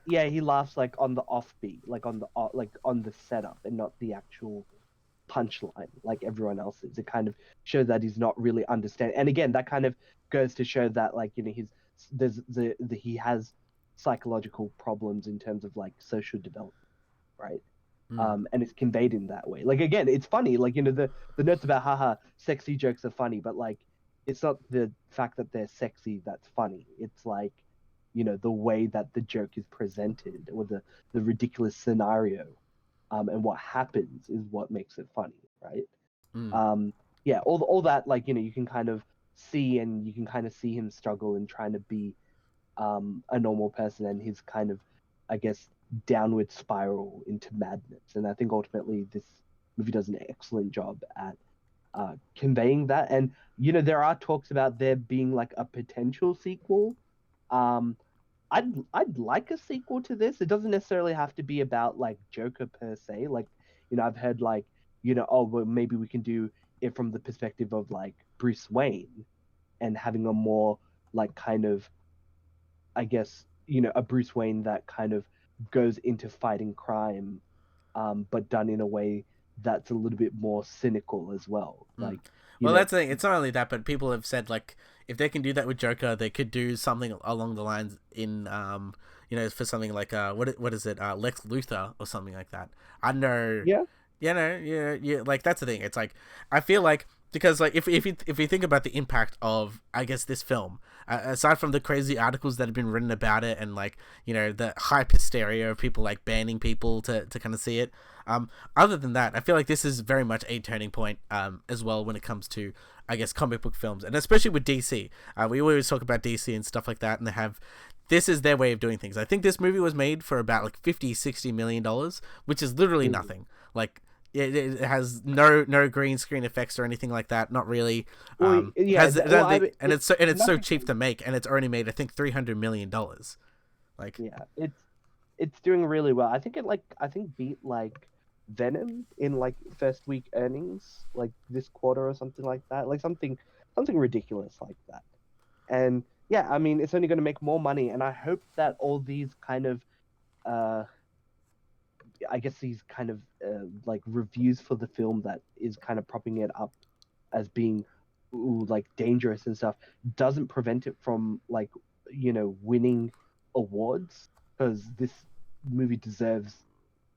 yeah, it. he laughs like on the offbeat, like on the like on the setup, and not the actual punchline like everyone else is. It kind of shows that he's not really understanding. And again, that kind of goes to show that like he's there's he has psychological problems in terms of like social development, right? Mm. And it's conveyed in that way. Like again, it's funny. Like the notes about haha, sexy jokes are funny, but like it's not the fact that they're sexy that's funny. It's like the way that the joke is presented, or the ridiculous scenario, and what happens is what makes it funny, right? Mm. Um, yeah, all that, like you can kind of see, and you can kind of see him struggle in trying to be a normal person, and his kind of, I guess, downward spiral into madness. And I think ultimately this movie does an excellent job at conveying that. And there are talks about there being like a potential sequel. Um, I'd like a sequel to this. It doesn't necessarily have to be about like Joker per se. Like, I've heard like, oh, well, maybe we can do it from the perspective of like Bruce Wayne, and having a more like kind of, I guess, a Bruce Wayne that kind of goes into fighting crime, but done in a way that's a little bit more cynical as well. Mm. Like, you Well, know, that's the thing. It's not only that, but people have said like if they can do that with Joker, they could do something along the lines in for something like what is it Lex Luthor or something like that. I don't know. yeah, Yeah. Like that's the thing. It's like I feel like because like if you think about the impact of I guess this film, aside from the crazy articles that have been written about it and like the hype hysteria of people like banning people to kind of see it. Other than that, I feel like this is very much a turning point as well when it comes to I guess comic book films and especially with DC. We always talk about DC and stuff like that, and they have this is their way of doing things. I think this movie was made for about like 50-60 million dollars, which is literally mhm. nothing. Like it has no green screen effects or anything like that. Not really. Well, yeah, Has well, I and it's so nothing. cheap to make, and it's already made I think $300 million. Like Yeah, it's doing really well. I think I think beat like Venom in like first week earnings like this quarter or something like that. Like something ridiculous like that. And yeah, I mean it's only going to make more money, and I hope that all these kind of uh I guess these kind of like reviews for the film that is kind of propping it up as being like dangerous and stuff doesn't prevent it from like winning awards, because this movie deserves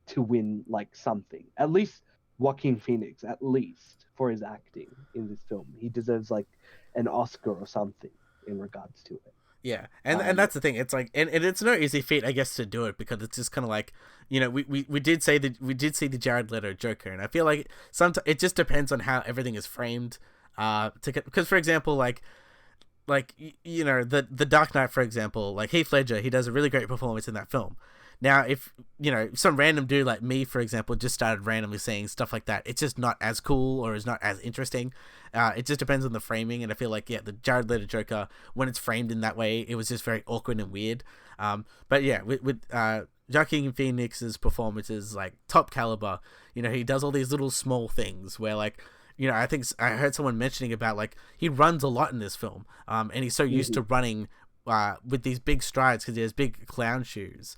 to win like something, at least Joaquin Phoenix, at least for his acting in this film he deserves like an Oscar or something in regards to it. yeah, and um that's the thing. It's like, and it's no easy feat, I guess, to do it because it's just kind of like, we did say that we did see the Jared Leto Joker, and I feel like sometimes it just depends on how everything is framed. Because for example, the Dark Knight, for example, like Heath Ledger, he does a really great performance in that film. Now, if some random dude like me, for example, just started randomly saying stuff like that, it's just not as cool or is not as interesting. It just depends on the framing, and I feel like the Jared Leto Joker, when it's framed in that way, it was just very awkward and weird. But yeah, with Joaquin Phoenix's performance is like top caliber. He does all these little small things where like I think I heard someone mentioning about like he runs a lot in this film, and he's so used mhm, to running with these big strides because he has big clown shoes.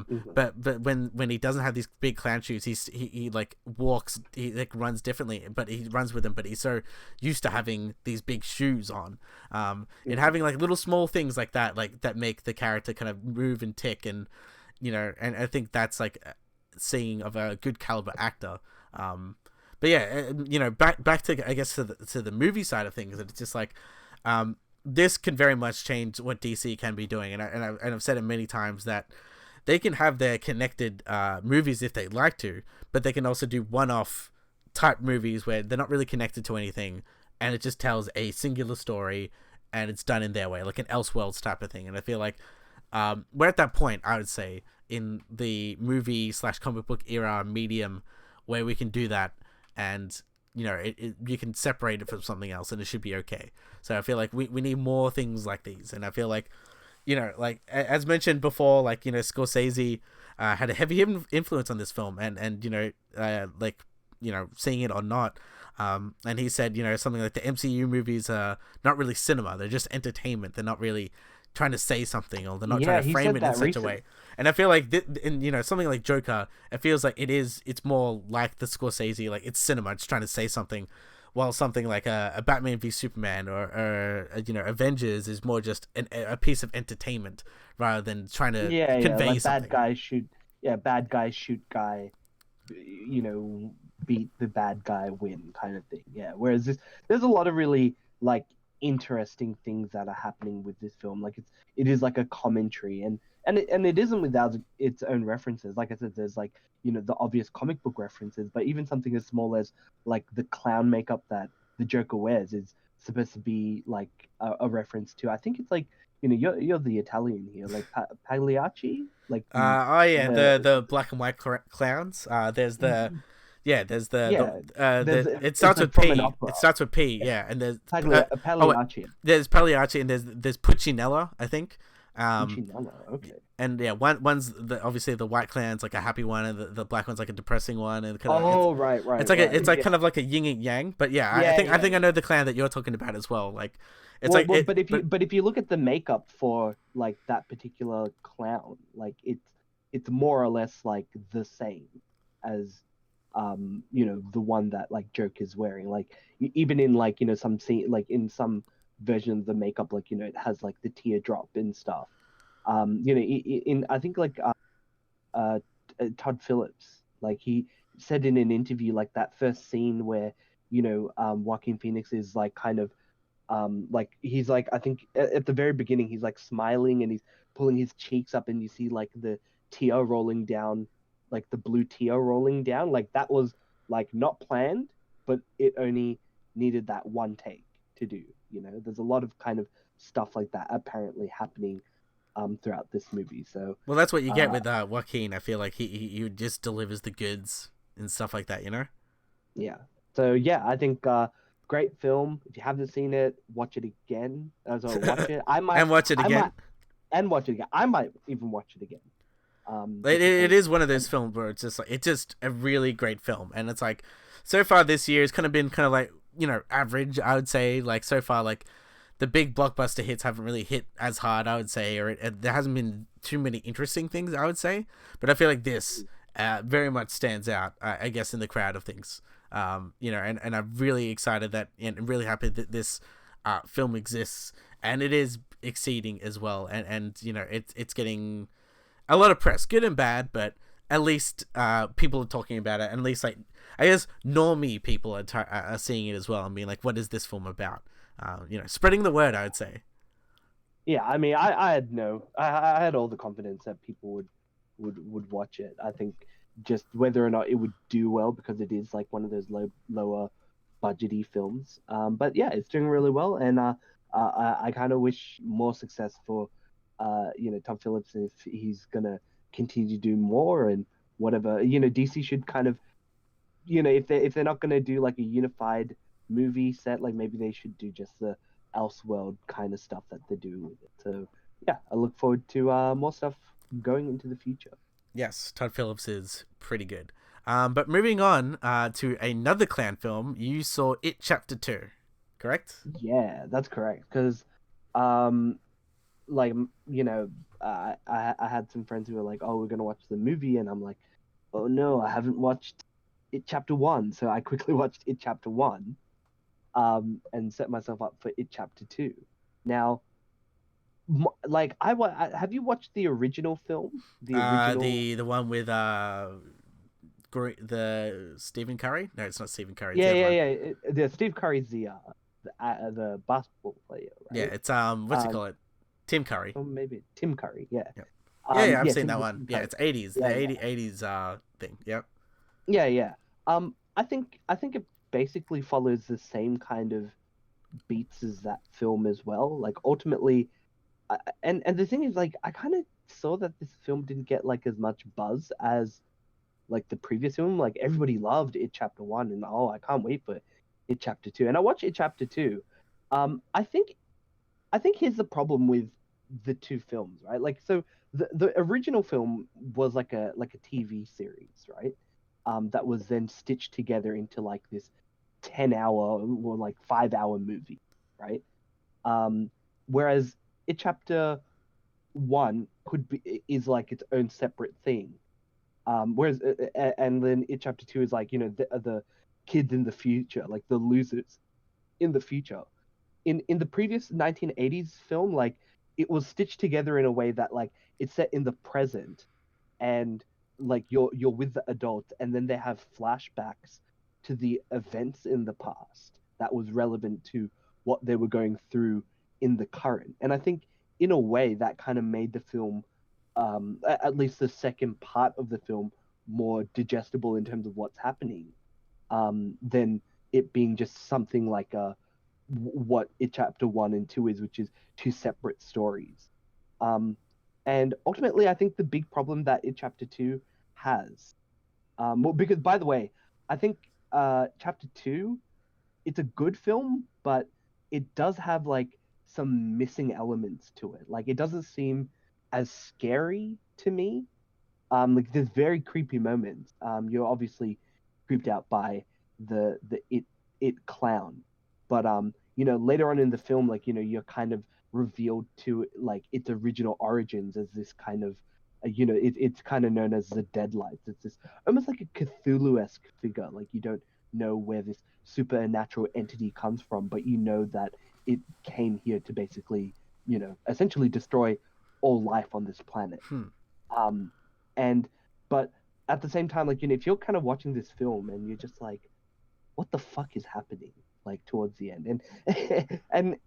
mhm. But when he doesn't have these big clown shoes, he like walks, he like runs differently, but he runs with them. But he's so used to having these big shoes on, and Mhm. having like little small things like that make the character kind of move and tick, and and I think that's like seeing of a good caliber actor. But yeah, back to I guess to the movie side of things, it's just like, this can very much change what DC can be doing, and I've said it many times that they can have their connected movies if they like to, but they can also do one-off type movies where they're not really connected to anything, and it just tells a singular story, and it's done in their way, like an Elseworlds type of thing. And I feel like we're at that point, I would say, in the movie/comic book era medium where we can do that, and you can separate it from something else and it should be okay. So I feel like we need more things like these, and I feel like like as mentioned before, like Scorsese had a heavy influence on this film, and like seeing it or not, and he said something like the MCU movies are not really cinema, they're just entertainment, they're not really trying to say something, or they're not trying Yeah, to he frame said it in that such a recently. way. And I feel like in something like Joker, it feels like it's more like the Scorsese, like it's cinema, it's trying to say something, while something like a Batman v Superman or Avengers is more just a piece of entertainment rather than trying to Yeah, convey like bad something. guys shoot. Yeah, bad guys shoot guy. Beat the bad guy, win kind of thing. Yeah. Whereas there's a lot of really like interesting things that are happening with this film. Like it is like a commentary, and it isn't without its own references. Like I said, there's like the obvious comic book references, but even something as small as like the clown makeup that the Joker wears is supposed to be like a reference to. I think it's like you're the Italian here, like Pagliacci, like Oh yeah, the the black and white clowns. There's the yeah, there's yeah. There's the it it's starts like with from an P. opera. It starts with P. Yeah, Yeah, and there's oh, Pagliacci. there's Pagliacci, and there's Puccinella, I think. Um, Puccinello. Okay. and yeah, one's obviously the white clown's like a happy one, and the black one's like a depressing one, and kind of Oh, right, it's right, like right. it's like Yeah, kind of like a yin and yang. But yeah, yeah, I yeah, think I yeah. know the clown that you're talking about as well. Like it's Well, like well, it, but if you but but if you look at the makeup for like that particular clown, like it's more or less like the same. as the one that like Joker is wearing. Like even in like some scene, like in some version of the makeup, like it has like the teardrop and stuff. In I think like uh, Todd Phillips. Like he said in an interview, like that first scene where Joaquin Phoenix is like kind of like he's like I think at the very beginning he's like smiling and he's pulling his cheeks up and you see like the tear rolling down, like the blue tear rolling down. Like that was like not planned, but it only needed that one take to do. There's a lot of kind of stuff like that apparently happening throughout this movie. So Well, that's what you get uh with Joaquin. I feel like he just delivers the goods and stuff like that. You know. Yeah. So yeah, I think great film. If you haven't seen it, watch it again. So watch it. And watch it I again. might, and watch it again. I might even watch it again. It, Just it because. is one of those films where it's just a really great film, and it's like so far this year it's kind of been kind of like average. I would say like so far like the big blockbuster hits haven't really hit as hard. I would say, or there hasn't been too many interesting things. I would say, but I feel like this very much stands out. I guess in the crowd of things. And I'm really excited that and really happy that this film exists and it is exceeding as well. And it's getting a lot of press, good and bad, but at least people are talking about it. And at least like I guess normie people are seeing it as well and being like, what is this film about? Spreading the word, I would say. Yeah, I mean, I had no, I had all the confidence that people would watch it. I think just whether or not it would do well because it is like one of those lower budgety films. But yeah, it's doing really well, and I kind of wish more success for Tom Phillips if he's gonna continue to do more and whatever. DC should kind of if they're not gonna do like a unified movie set, like maybe they should do just the Elseworld kind of stuff that they do with it. So yeah, I look forward to more stuff going into the future. Yes, Todd Phillips is pretty good. But moving on to another clown film, you saw It Chapter 2, correct? Yeah, that's correct. Because, um, like I had some friends who were like, "Oh, we're gonna watch the movie," and I'm like, "Oh no, I haven't watched It Chapter One." So I quickly watched It Chapter One, and set myself up for It Chapter Two. Now, like have you watched the original film? The original. The one with the Stephen Curry? No, it's not Stephen Curry. It's the Yeah, other yeah, one. yeah. The Steve Curry's the basketball player, Yeah, right? it's what's it Um, called? Tim Curry. or maybe Tim Curry. Yeah. Yep. Yeah, I've Yeah, seen that Tim one. Yeah, Curry. it's 80s, the Yeah, yeah, 80s thing. Yep. yeah, yeah. I think it basically follows the same kind of beats as that film as well. Like ultimately, and the thing is, like, I kind of saw that this film didn't get like as much buzz as like the previous film. Like everybody loved It Chapter One, and oh, I can't wait for It Chapter Two. And I watched It Chapter Two. I think here's the problem with the two films, right? Like, so the original film was like a TV series, right? That was then stitched together into like this 10-hour or like 5-hour movie, right? Um, whereas It Chapter One could be is like its own separate thing. Whereas and then It Chapter Two is like the kids in the future, like the losers in the future. In the previous 1980s film, like it was stitched together in a way that like it's set in the present and like you're with the adults and then they have flashbacks to the events in the past that was relevant to what they were going through in the current. And I think in a way that kind of made the film at least the second part of the film more digestible in terms of what's happening than it being just something like what it chapter one and two is, which is two separate stories. Um, and ultimately, I think the big problem that it chapter two has, well, because by the way, I think chapter two, it's a good film, but it does have like some missing elements to it. Like it doesn't seem as scary to me. Like there's very creepy moments. You're obviously creeped out by the it clown, but later on in the film, like you're kind of revealed to like its original origins as this kind of it's kind of known as the Deadlights. It's this almost like a Cthulhu-esque figure. Like you don't know where this supernatural entity comes from, but you know that it came here to basically, essentially destroy all life on this planet. Hmm. Um, and but at the same time, like if you're kind of watching this film and you're just like, what the fuck is happening? Like towards the end, and and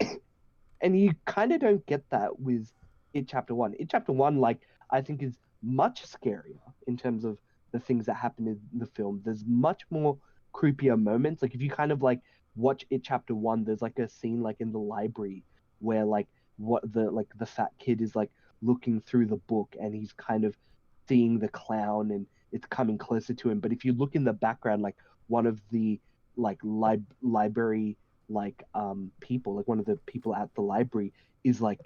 and you kind of don't get that with it chapter one. It chapter one, like I think, is much scarier in terms of the things that happen in the film. There's much more creepier moments. Like if you kind of like watch it chapter one, there's like a scene like in the library where like the fat kid is like looking through the book and he's kind of seeing the clown and it's coming closer to him. But if you look in the background, like one of the like library people, like one of the people at the library is like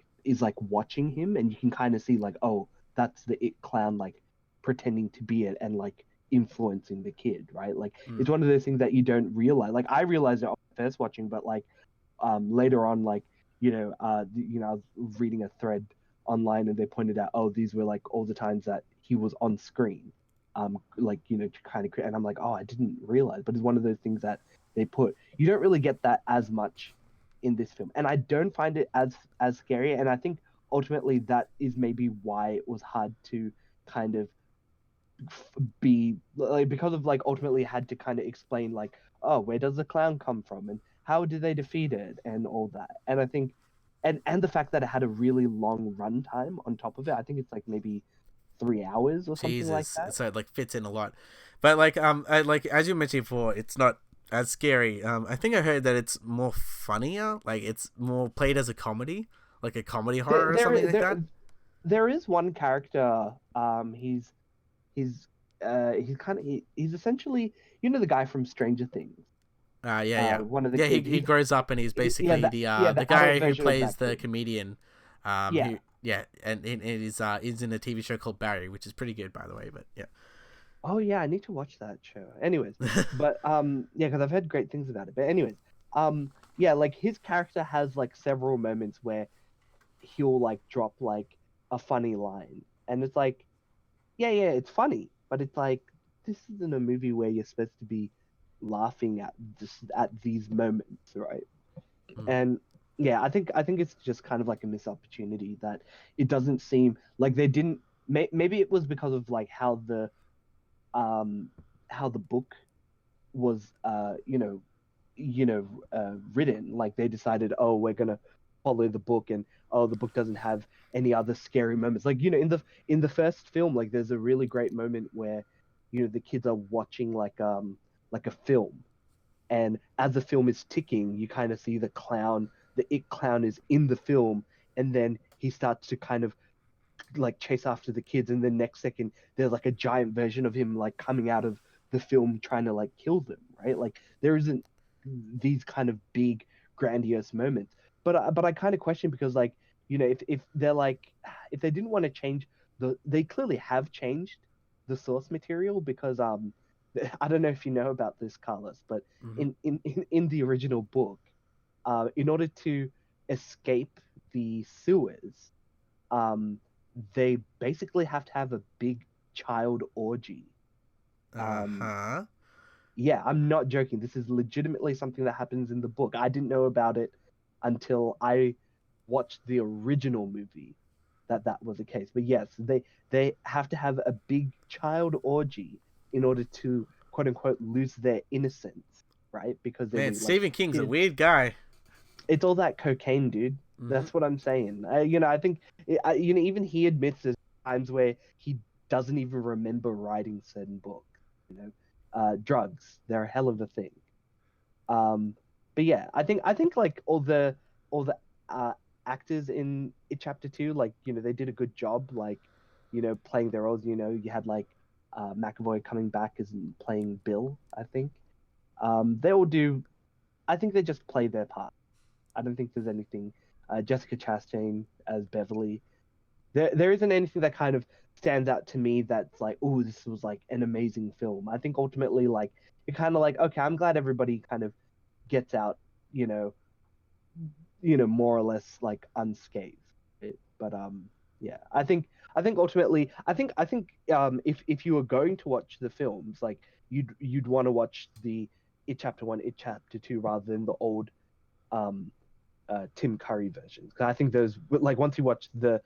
watching him, and you can kind of see like, oh, that's the it clown like pretending to be it and like influencing the kid, right? Like Hmm. it's one of those things that you don't realize. Like I realized it on first watching, but like later on, like I was reading a thread online and they pointed out, oh, these were like all the times that he was on screen, like to kind of, and I'm like, oh, I didn't realize, but it's one of those things that they put. You don't really get that as much in this film, and I don't find it as scary. And I think ultimately that is maybe why it was hard to kind of be like, because of like ultimately had to kind of explain like, oh, where does the clown come from and how did they defeat it and all that. And I think and the fact that it had a really long run time on top of it, I think it's like maybe 3 hours or something like Jesus, that. so it like fits in a lot, but like like as you mentioned before, it's not as scary. I think I heard that it's more funnier, like it's more played as a comedy, like a comedy there horror or something there like there, that. there is one character, he's kind of he's essentially, the guy from Stranger Things, Yeah, yeah, one of the yeah. He kids. he grows up and he's Yeah, basically the the adult guy who version of plays that the kid. comedian, Yeah. who yeah, and it is in a TV show called Barry, which is pretty good by the way. But yeah, Oh yeah, I need to watch that show. Anyways, but yeah, because I've heard great things about it. But anyways, yeah, like his character has like several moments where he'll like drop like a funny line, and it's like, yeah, it's funny, but it's like this isn't a movie where you're supposed to be laughing at these moments, right? mm. And yeah, I think it's just kind of like a missed opportunity that it doesn't seem like they didn't. Maybe it was because of like um how the book was written. Like they decided, oh, we're gonna follow the book, and oh, the book doesn't have any other scary moments. Like in the first film, like there's a really great moment where the kids are watching like a film, and as the film is ticking, you kind of see the it clown is in the film, and then he starts to kind of like chase after the kids, and the next second there's like a giant version of him like coming out of the film trying to like kill them, right? Like there isn't these kind of big grandiose moments. But I kind of question, because like if they're like, if they didn't want to change they clearly have changed the source material, because I don't know if you know about this, Carlos, but Hmm. in the original book, in order to escape the sewers, um, they basically have to have a big child orgy. Um, Uh-huh. yeah, I'm not joking. This is legitimately something that happens in the book. I didn't know about it until I watched the original movie, that was the case. But yes, they have to have a big child orgy in order to quote unquote lose their innocence, right? Because they Man, were like Stephen King's a kids. weird guy. It's all that cocaine, dude. Hmm. That's what I'm saying. I think even he admits there's times where he doesn't even remember writing certain books. Drugs, they're a hell of a thing. Um, but yeah, I think like all the uh, actors in it chapter two, like they did a good job, like playing their roles. You had like McAvoy coming back as playing Bill, I think. They all do. I think they just play their part. I don't think there's anything. Jessica Chastain as Beverly. There isn't anything that kind of stands out to me that's like, oh, this was like an amazing film. I think ultimately, like, you're kind of like, okay, I'm glad everybody kind of gets out, you know, more or less like unscathed. But Yeah, I think ultimately if you were going to watch the films, like you'd want to watch the It Chapter One, It Chapter Two rather than the old um Tim Curry versions. 'Cause I think those like once you watch the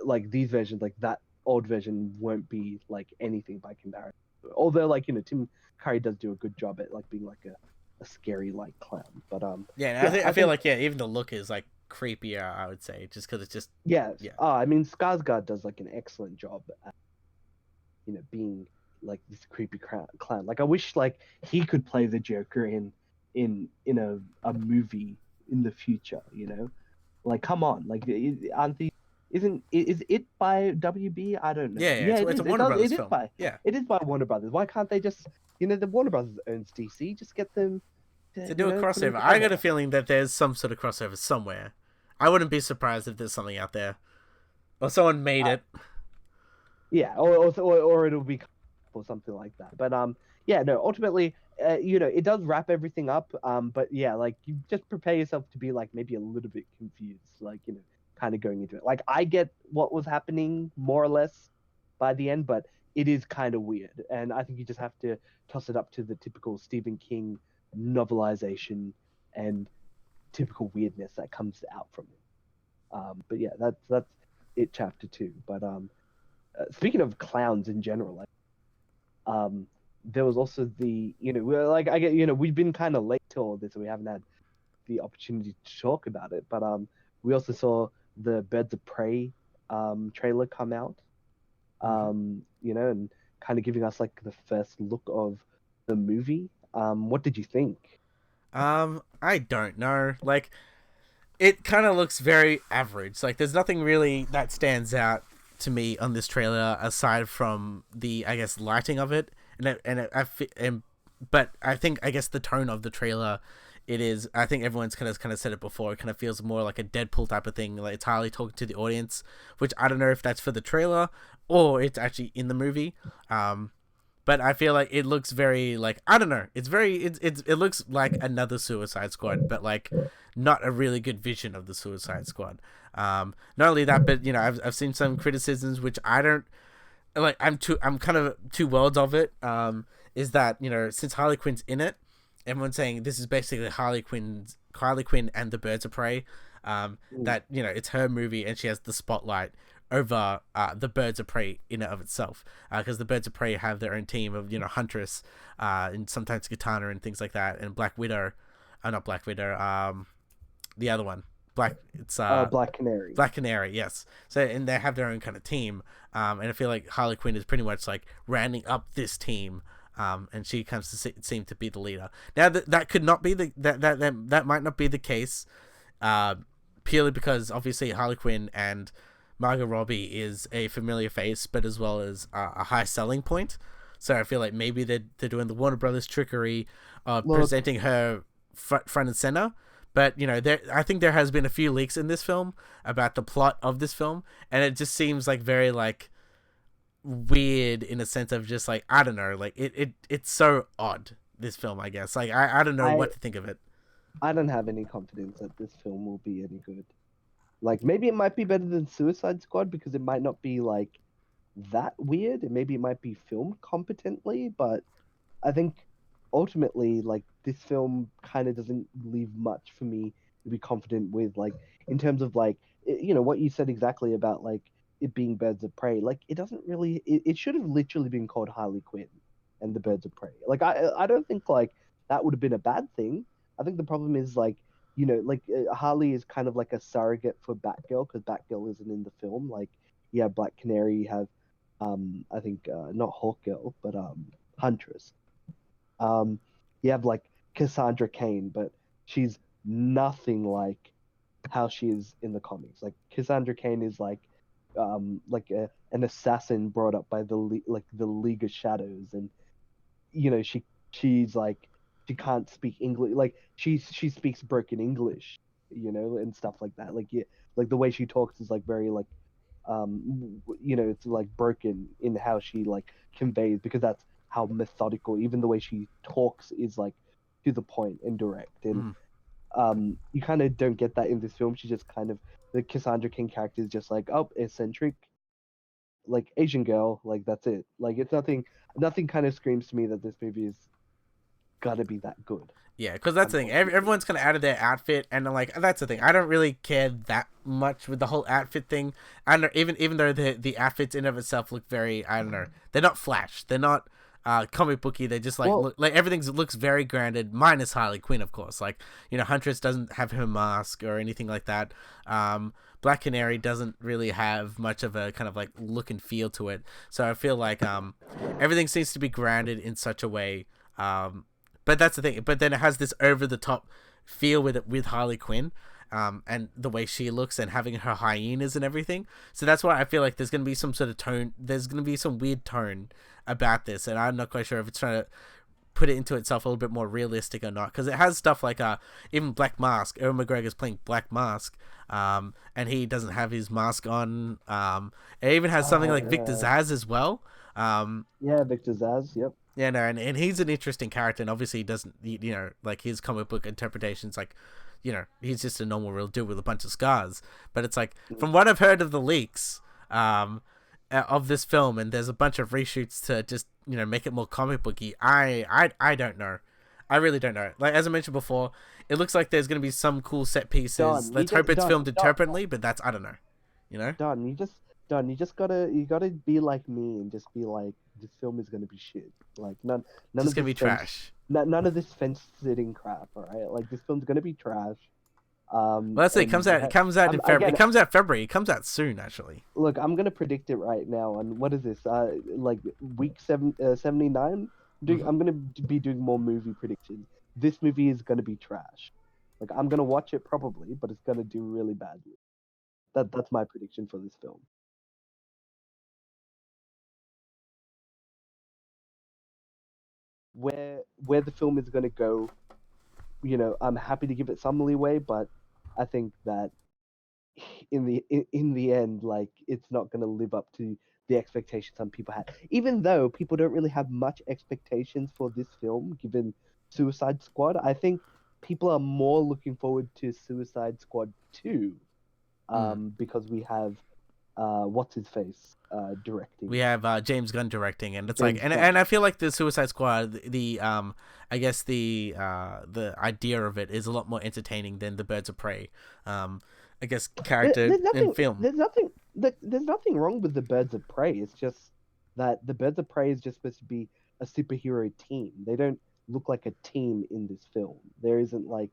like these versions, like that old version won't be like anything by comparison. Although like Tim Curry does do a good job at like being like a scary like clown. But Yeah, and yeah, I I feel think like, yeah, even the look is like creepier, I would say, just because it's just, yes. yeah. I mean Skarsgård does like an excellent job at being like this creepy clown. Like I wish like he could play the Joker in a movie in the future. Like come on, like aren't these? Isn't is it by WB? I don't know. Yeah, yeah, Yeah, it it's a is. It Warner does. Brothers It is film. by. Yeah. It is by Warner Brothers. Why can't they just? The Warner Brothers owns DC. Just get them to To do a put them crossover, I got a together. feeling that there's some sort of crossover somewhere. I wouldn't be surprised if there's something out there. Or someone made I, it. Yeah, or it'll be or something like that. But yeah, no. Ultimately, it does wrap everything up. But yeah, like you just prepare yourself to be like maybe a little bit confused, like kind of going into it. Like I get what was happening more or less by the end, but it is kind of weird, and I think you just have to toss it up to the typical Stephen King novelization and typical weirdness that comes out from it. But yeah, that's it, chapter two. But speaking of clowns in general, like um, there was also like I get we've been kind of late to all this, so we haven't had the opportunity to talk about it. But we also saw the Birds of Prey trailer come out, Mm-hmm. and kind of giving us like the first look of the movie. What did you think? I don't know. Like, it kind of looks very average. Like, there's nothing really that stands out to me on this trailer aside from the, I guess, lighting of it. But I think, I guess, the tone of the trailer, it is. I think everyone's kind of said it before. It kind of feels more like a Deadpool type of thing. Like, it's Harley talking to the audience, which I don't know if that's for the trailer or it's actually in the movie. But I feel like it looks very, like, I don't know. It looks like another Suicide Squad, but like not a really good vision of the Suicide Squad. Not only that, but I've seen some criticisms which I don't like. I'm kind of two worlds of it. Is that since Harley Quinn's in it, everyone's saying this is basically Harley Quinn and the Birds of Prey. Mm. That it's her movie and she has the spotlight over the Birds of Prey in and of itself, because the Birds of Prey have their own team of Huntress, and sometimes Katana and things like that, and Black Widow, not Black Widow, the other one, Black Canary. Black Canary, yes. So and they have their own kind of team, and I feel like Harley Quinn is pretty much like rounding up this team. And she comes to seem to be the leader. Now that could not be that might not be the case, purely because obviously Harley Quinn and Margot Robbie is a familiar face, but as well as a high selling point. So I feel like maybe they're doing the Warner Brothers trickery of Look, presenting her front and center. But I think there has been a few leaks in this film about the plot of this film, and it just seems like very like weird in a sense of just like I don't know, like it's so odd, this film, I guess. Like I don't know I what to think of it. I don't have any confidence that this film will be any good. Like maybe it might be better than Suicide Squad because it might not be like that weird, and maybe it might be filmed competently, but I think ultimately like this film kind of doesn't leave much for me to be confident with, like in terms of like what you said exactly about like it being Birds of Prey. Like it doesn't really it should have literally been called Harley Quinn and the Birds of Prey. Like I don't think like that would have been a bad thing. I think the problem is like like Harley is kind of like a surrogate for Batgirl because Batgirl isn't in the film. Like you have Black Canary, you have I think not Hawkgirl but Huntress. Um, you have like Cassandra Cain, but she's nothing like how she is in the comics. Like Cassandra Cain is like an assassin brought up by the League of Shadows, and she's like she can't speak English. Like she speaks broken English, and stuff like that. Like yeah, like the way she talks is like very like it's like broken in how she like conveys, because that's how methodical even the way she talks is, like to the point and direct. And Mm. You kind of don't get that in this film. She just kind of the Cassandra King character is just like, oh, eccentric, like Asian girl, like that's it. Like it's nothing kind of screams to me that this movie is gotta be that good. Yeah, because that's the thing. Unfortunately. Everyone's kind of out of their outfit, and I'm like, that's the thing. I don't really care that much with the whole outfit thing. I don't know, even though the outfits in of itself look very, I don't know, they're not Flash, they're not comic booky. They just like Well, look like everything looks very grounded, minus Harley Quinn, of course. Like, you know, Huntress doesn't have her mask or anything like that. Black Canary doesn't really have much of a kind of like look and feel to it. So I feel like everything seems to be grounded in such a way. But that's the thing. But then it has this over the top feel with it with Harley Quinn, and the way she looks and having her hyenas and everything. So that's why I feel like there's gonna be some sort of tone. There's gonna be some weird tone about this, and I'm not quite sure if it's trying to put it into itself a little bit more realistic or not, because it has stuff like even Black Mask. Ewan McGregor's playing Black Mask, and he doesn't have his mask on. It even has something like Victor Zsasz as well. Yeah, Victor Zsasz. Yep. Yeah, no, and he's an interesting character, and obviously he doesn't, you know, like his comic book interpretations, like, you know, he's just a normal real dude with a bunch of scars. But it's like, from what I've heard of the leaks, of this film, and there's a bunch of reshoots to just, you know, make it more comic booky. I don't know. I really don't know. Like, as I mentioned before, it looks like there's gonna be some cool set pieces. Let's hope it's filmed intermittently, but that's, I don't know. You know? You just gotta be like me and just be like, this film is gonna be shit. Like none Just of gonna this be trash. none of this fence sitting crap. All right, like this film's gonna be trash. Well, let's say it comes out. It comes out in February. It comes out February. It comes out soon, actually. Look, I'm gonna predict it right now. And what is this? Like week 79. I'm gonna be doing more movie predictions. This movie is gonna be trash. Like I'm gonna watch it probably, but it's gonna do really badly. That's my prediction for this film. Where the film is gonna go, I'm happy to give it some leeway, but I think that in the end, like it's not going to live up to the expectations some people had. Even though people don't really have much expectations for this film, given Suicide Squad, I think people are more looking forward to Suicide Squad 2, because we have what's his face directing. We have James Gunn directing, and it's James like, and I feel like the Suicide Squad, I guess the idea of it is a lot more entertaining than the Birds of Prey. I guess character in film. There's nothing wrong with the Birds of Prey. It's just that the Birds of Prey is just supposed to be a superhero team. They don't look like a team in this film. There isn't like,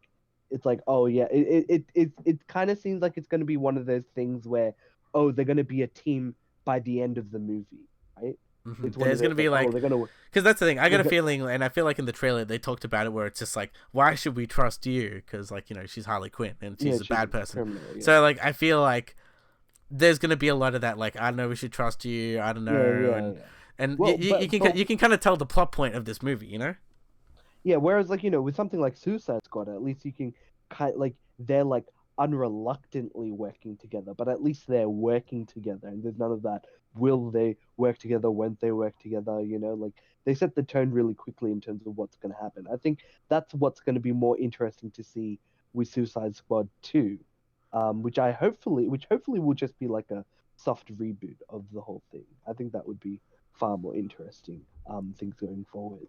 it's like, oh yeah, it kind of seems like it's going to be one of those things where, oh, they're going to be a team by the end of the movie, right? Mm-hmm. There's going to be like, because that's the thing. I got a feeling, and I feel like in the trailer they talked about it, where it's just like, why should we trust you? Because like, you know, she's Harley Quinn and she's a bad person. Yeah. So like, I feel like there's going to be a lot of that. Like, I don't know, we should trust you. I don't know, and well, you can kind of tell the plot point of this movie, you know? Yeah. Whereas like, with something like Suicide Squad, at least you can they're like unreluctantly working together, but at least they're working together, and there's none of that. Will they work together? When they work together? Like they set the tone really quickly in terms of what's going to happen. I think that's what's going to be more interesting to see with Suicide Squad 2, which hopefully will just be like a soft reboot of the whole thing. I think that would be far more interesting things going forward.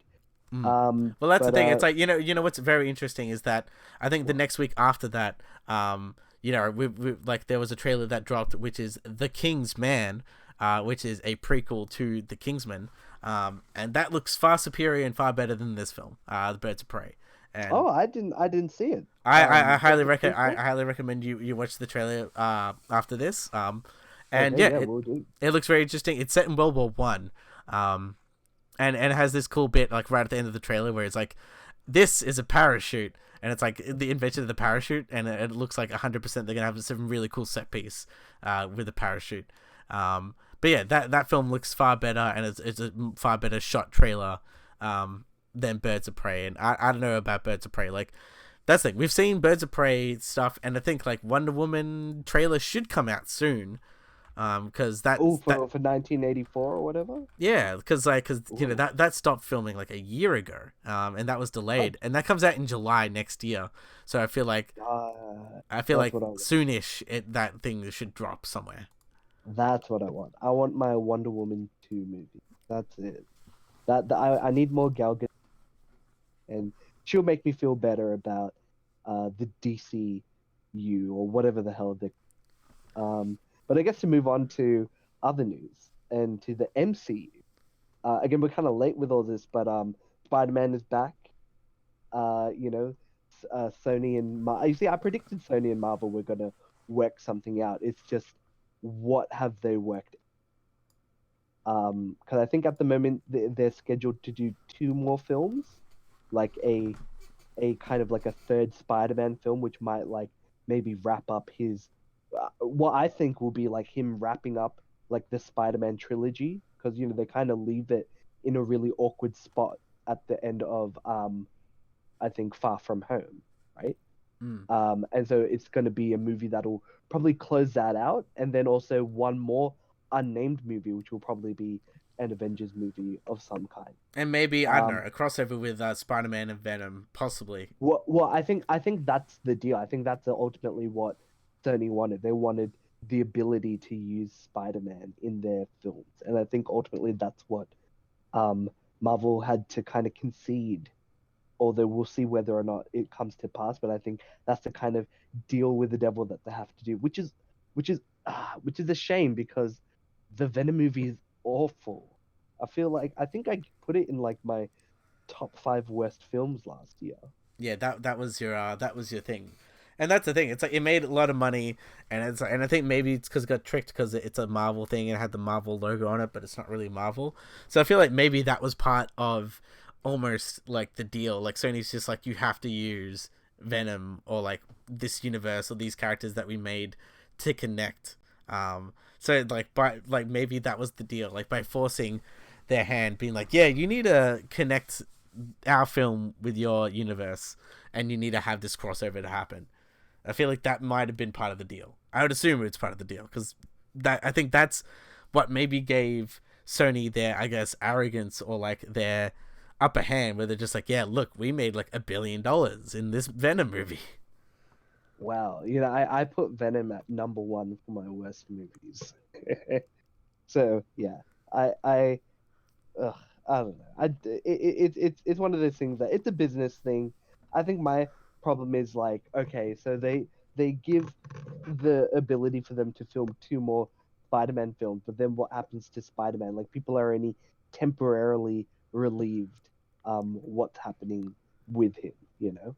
Well, that's the thing. It's like, you know what's very interesting is that I think the next week after that, we like there was a trailer that dropped, which is The King's Man, which is a prequel to The Kingsman, and that looks far superior and far better than this film, The Birds of Prey. And I didn't see it. I highly recommend you watch the trailer after this. And it looks very interesting. It's set in World War One. And it has this cool bit like right at the end of the trailer where it's like, this is a parachute, and it's like the invention of the parachute, and it looks like 100% they're gonna have some really cool set piece with a parachute. But yeah, that film looks far better, and it's a far better shot trailer than Birds of Prey. And I don't know about Birds of Prey. Like, that's the thing. We've seen Birds of Prey stuff, and I think like Wonder Woman trailer should come out soon. Because Oh, that's that. for 1984 or whatever. Yeah, because Ooh. that stopped filming like a year ago, and that was Oh, delayed, and that comes out in July next year. So I feel that's like what I want. soonish that thing should drop somewhere. That's what I want. I want my Wonder Woman 2 movie. That's it. I need more Gal Gadot, and she'll make me feel better about the DCU or whatever the hell they. But I guess to move on to other news and to the MCU. Again, we're kind of late with all this, but Spider-Man is back. You know, Sony and you see, I predicted Sony and Marvel were gonna work something out. It's just what have they worked? Because I think at the moment they're scheduled to do two more films, like a kind of like a third Spider-Man film, which might like maybe wrap up his what I think will be like him wrapping up like the Spider-Man trilogy, because they kind of leave it in a really awkward spot at the end of I think Far From Home, right? Mm. And so it's going to be a movie that'll probably close that out, and then also one more unnamed movie, which will probably be an Avengers movie of some kind. And maybe I don't know Um, a crossover with Spider-Man and Venom, possibly. well, I think that's the deal. I think that's ultimately what Sony wanted. They wanted the ability to use Spider-Man in their films, and I think ultimately that's what um, Marvel had to kind of concede. Although we'll see whether or not it comes to pass, but I think that's the kind of deal with the devil that they have to do, which is a shame because the Venom movie is awful. I think I put it in like my top five worst films last year. Yeah, that was your thing, and that's the thing. It's like it made a lot of money, and I think maybe it's because it got tricked because it's a Marvel thing and it had the Marvel logo on it, but it's not really Marvel. So I feel like maybe that was part of almost like the deal. Like Sony's just like you have to use Venom or like this universe or these characters that we made to connect. So like maybe that was the deal. Like by forcing their hand, being like, yeah, you need to connect our film with your universe, and you need to have this crossover to happen. I feel like that might have been part of the deal. I would assume it's part of the deal because that I think that's what maybe gave Sony their, I guess, arrogance or like their upper hand, where they're just like, yeah, look, we made like $1 billion in this Venom movie. Wow, I put Venom at number one for my worst movies. So yeah, I ugh, I don't know. It's one of those things that it's a business thing. I think my problem is like, okay, so they give the ability for them to film two more Spider-Man films, but then what happens to Spider-Man? Like people are only temporarily relieved what's happening with him, you know?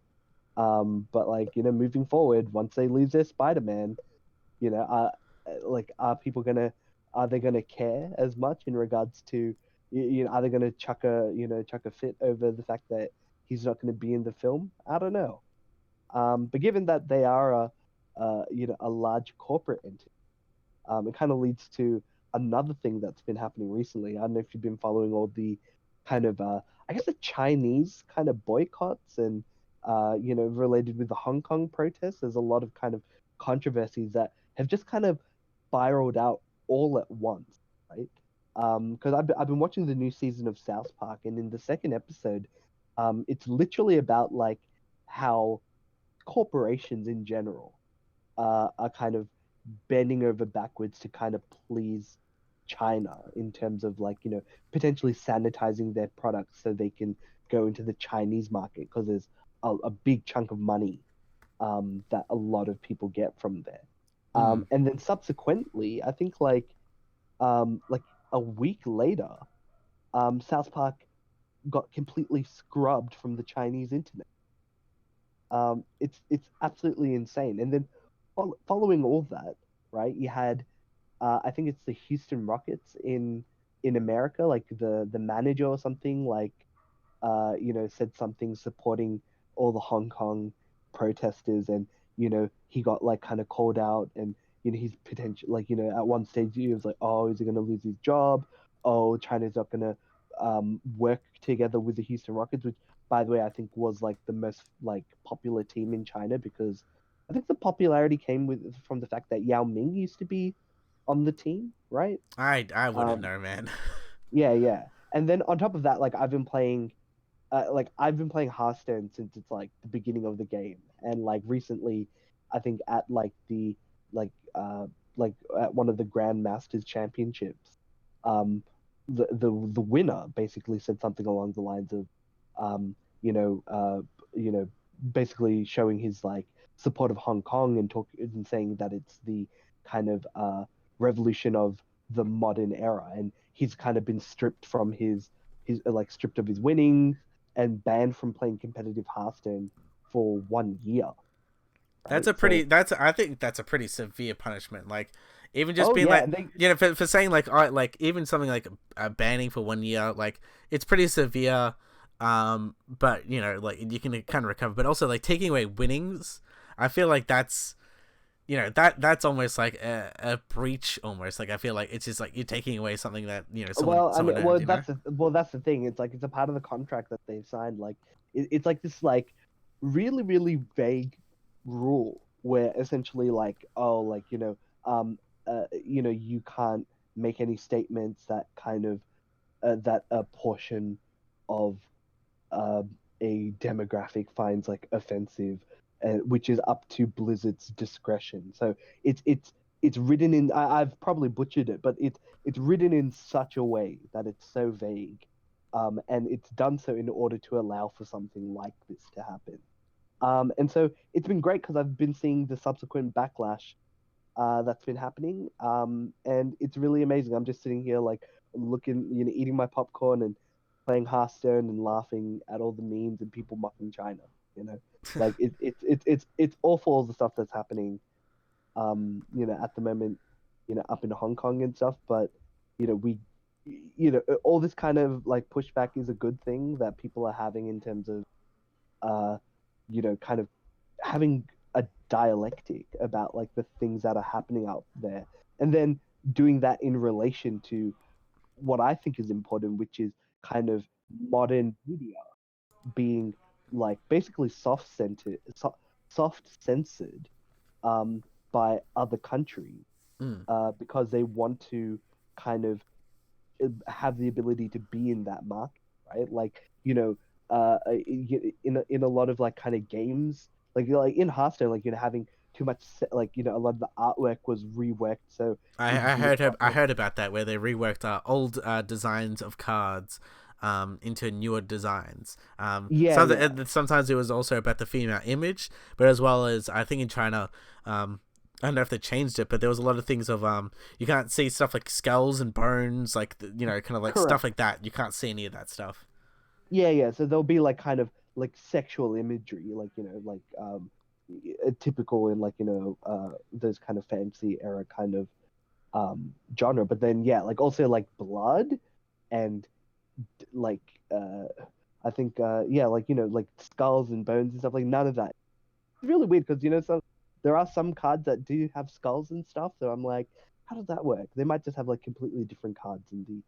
But like, moving forward, once they lose their Spider-Man, you know, like are they gonna care as much in regards to are they gonna chuck a fit over the fact that he's not gonna be in the film? I don't know. But given that they are a large corporate entity, it kind of leads to another thing that's been happening recently. I don't know if you've been following all the kind of I guess the Chinese kind of boycotts and related with the Hong Kong protests. There's a lot of kind of controversies that have just kind of spiraled out all at once, right? Because I've been watching the new season of South Park, and in the second episode, it's literally about like how corporations in general are kind of bending over backwards to kind of please China in terms of like, potentially sanitizing their products so they can go into the Chinese market because there's a big chunk of money that a lot of people get from there. Mm. And then subsequently, I think like a week later, South Park got completely scrubbed from the Chinese internet. It's absolutely insane. And then following all that, right? You had I think it's the Houston Rockets in America, like the manager or something, like said something supporting all the Hong Kong protesters, and he got like kind of called out, and he's potential like at one stage he was like, oh, is he gonna lose his job? Oh, China's not gonna work together with the Houston Rockets, which by the way I think was like the most like popular team in China because I think the popularity came from the fact that Yao Ming used to be on the team, right? I wouldn't Um, know, man. yeah, yeah. And then on top of that, like I've been playing Hearthstone since it's like the beginning of the game, and like recently, I think at like uh like at one of the Grandmasters Championships, um, the winner basically said something along the lines of, um, you know, uh, basically showing his like support of Hong Kong and talk and saying that it's the kind of revolution of the modern era, and he's kind of been stripped from his like stripped of his winnings and banned from playing competitive Hearthstone for 1 year, That's right? a pretty. So, That's I think that's a pretty severe punishment. Like even just oh being yeah, like and they for saying like all right, like even something like a banning for 1 year, like it's pretty severe. But like you can kind of recover. But also like taking away winnings, I feel like that's that's almost like a breach almost. Like I feel like it's just like you're taking away something that someone well, I someone mean, earned. You know. that's the thing. It's like it's a part of the contract that they've signed. Like it's like this like really vague rule where essentially like oh like you can't make any statements that kind of that a portion of a demographic finds like offensive, which is up to Blizzard's discretion. So it's written in. I've probably butchered it, but it's written in such a way that it's so vague, and it's done so in order to allow for something like this to happen. And so it's been great because I've been seeing the subsequent backlash that's been happening. And it's really amazing. I'm just sitting here like looking, eating my popcorn and playing Hearthstone and laughing at all the memes and people mocking China. You know, like it's awful all the stuff that's happening. At the moment, up in Hong Kong and stuff. But we, all this kind of like pushback is a good thing that people are having in terms of uh, kind of having a dialectic about like the things that are happening out there, and then doing that in relation to what I think is important, which is kind of modern media being like basically soft censored um, by other countries Mm. because they want to kind of have the ability to be in that market, right? Like, in a lot of like kind of games, like in Hearthstone, like having too much like a lot of the artwork was reworked so it would be I across. heard about that where they reworked old designs of cards into newer designs. Yeah, yeah, Sometimes it was also about the female image, but as well as I think in China, I don't know if they changed it, but there was a lot of things of you can't see stuff like skulls and bones, like kind of like stuff correct. like that. You can't see any of that stuff. Yeah, yeah. So there'll be like kind of like sexual imagery, like like typical in like those kind of fantasy era kind of genre. But then yeah, like also like blood and like I think yeah, like like skulls and bones and stuff, like none of that. It's really weird because there are some cards that do have skulls and stuff, so I'm like, how does that work? They might just have like completely different cards in the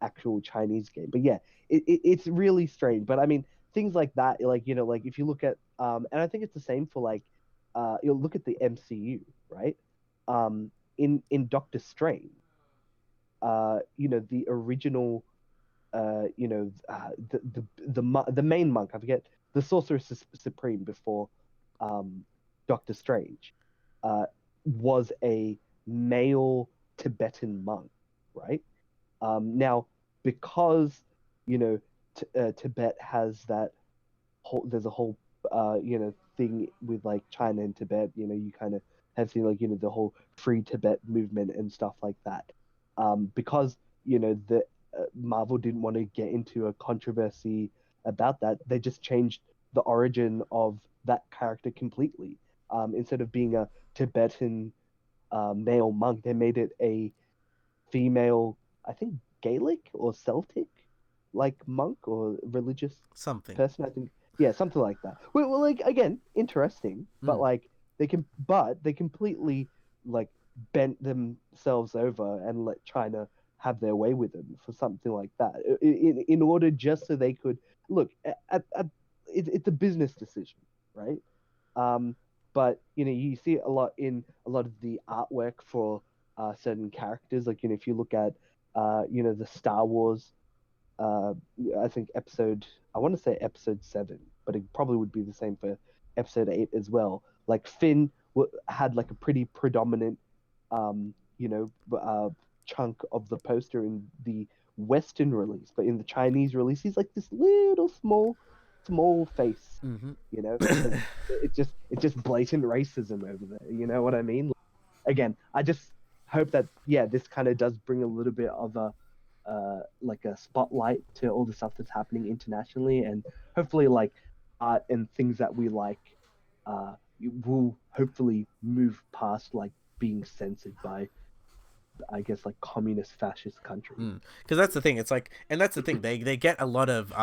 actual Chinese game. But yeah, it's really strange. But I mean, things like that, like like if you look at and I think it's the same for like you'll look at the MCU, right? In Doctor Strange, the original the main monk. I forget the Sorcerer Supreme before Doctor Strange was a male Tibetan monk, right? Now, because Tibet has that there's a whole thing with like China and Tibet. You kind of have seen like the whole free Tibet movement and stuff like that. Because the Marvel didn't want to get into a controversy about that, they just changed the origin of that character completely. Instead of being a Tibetan male monk, they made it a female, I think Gaelic or Celtic like monk or religious Something. person. I think yeah, something like that. Well, like again, interesting, but Mm. like they completely like bent themselves over and let China have their way with them for something like that in order just so they could look it's a business decision, right? Um, but you see a lot in a lot of the artwork for certain characters. Like, if you look at the Star Wars, uh, I think I want to say episode 7, but it probably would be the same for episode 8 as well. Like Finn had like a pretty predominant, um, you know, chunk of the poster in the Western release, but in the Chinese release, he's like this little small face. Mm-hmm. Like it's just blatant racism over there. You know what I mean? Again, I just hope that this kind of does bring a little bit of a like a spotlight to all the stuff that's happening internationally, and hopefully like art and things that we like will hopefully move past like being censored by, I guess, like communist fascist countries. Because that's the thing. It's like, and that's the thing. They get a lot of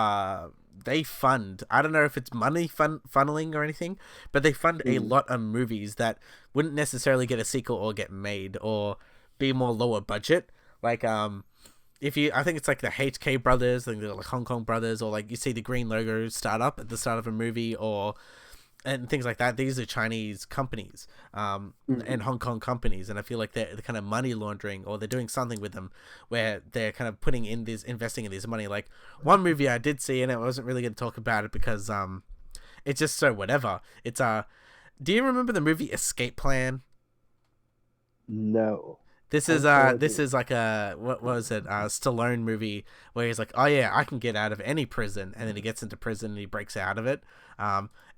they fund. I don't know if it's money funneling or anything, but they fund a lot of movies that wouldn't necessarily get a sequel or get made or be more lower budget. Like I think it's like the HK brothers, like the Hong Kong brothers, or like you see the green logo start up at the start of a movie, and things like that. These are Chinese companies, and Hong Kong companies, and I feel like they're kind of money laundering, or they're doing something with them where they're kind of investing in this money. Like one movie I did see, and I wasn't really going to talk about it because it's just so whatever. It's do you remember the movie Escape Plan? No. This is like a what was it? Stallone movie where he's like, oh yeah, I can get out of any prison, and then he gets into prison and he breaks out of it.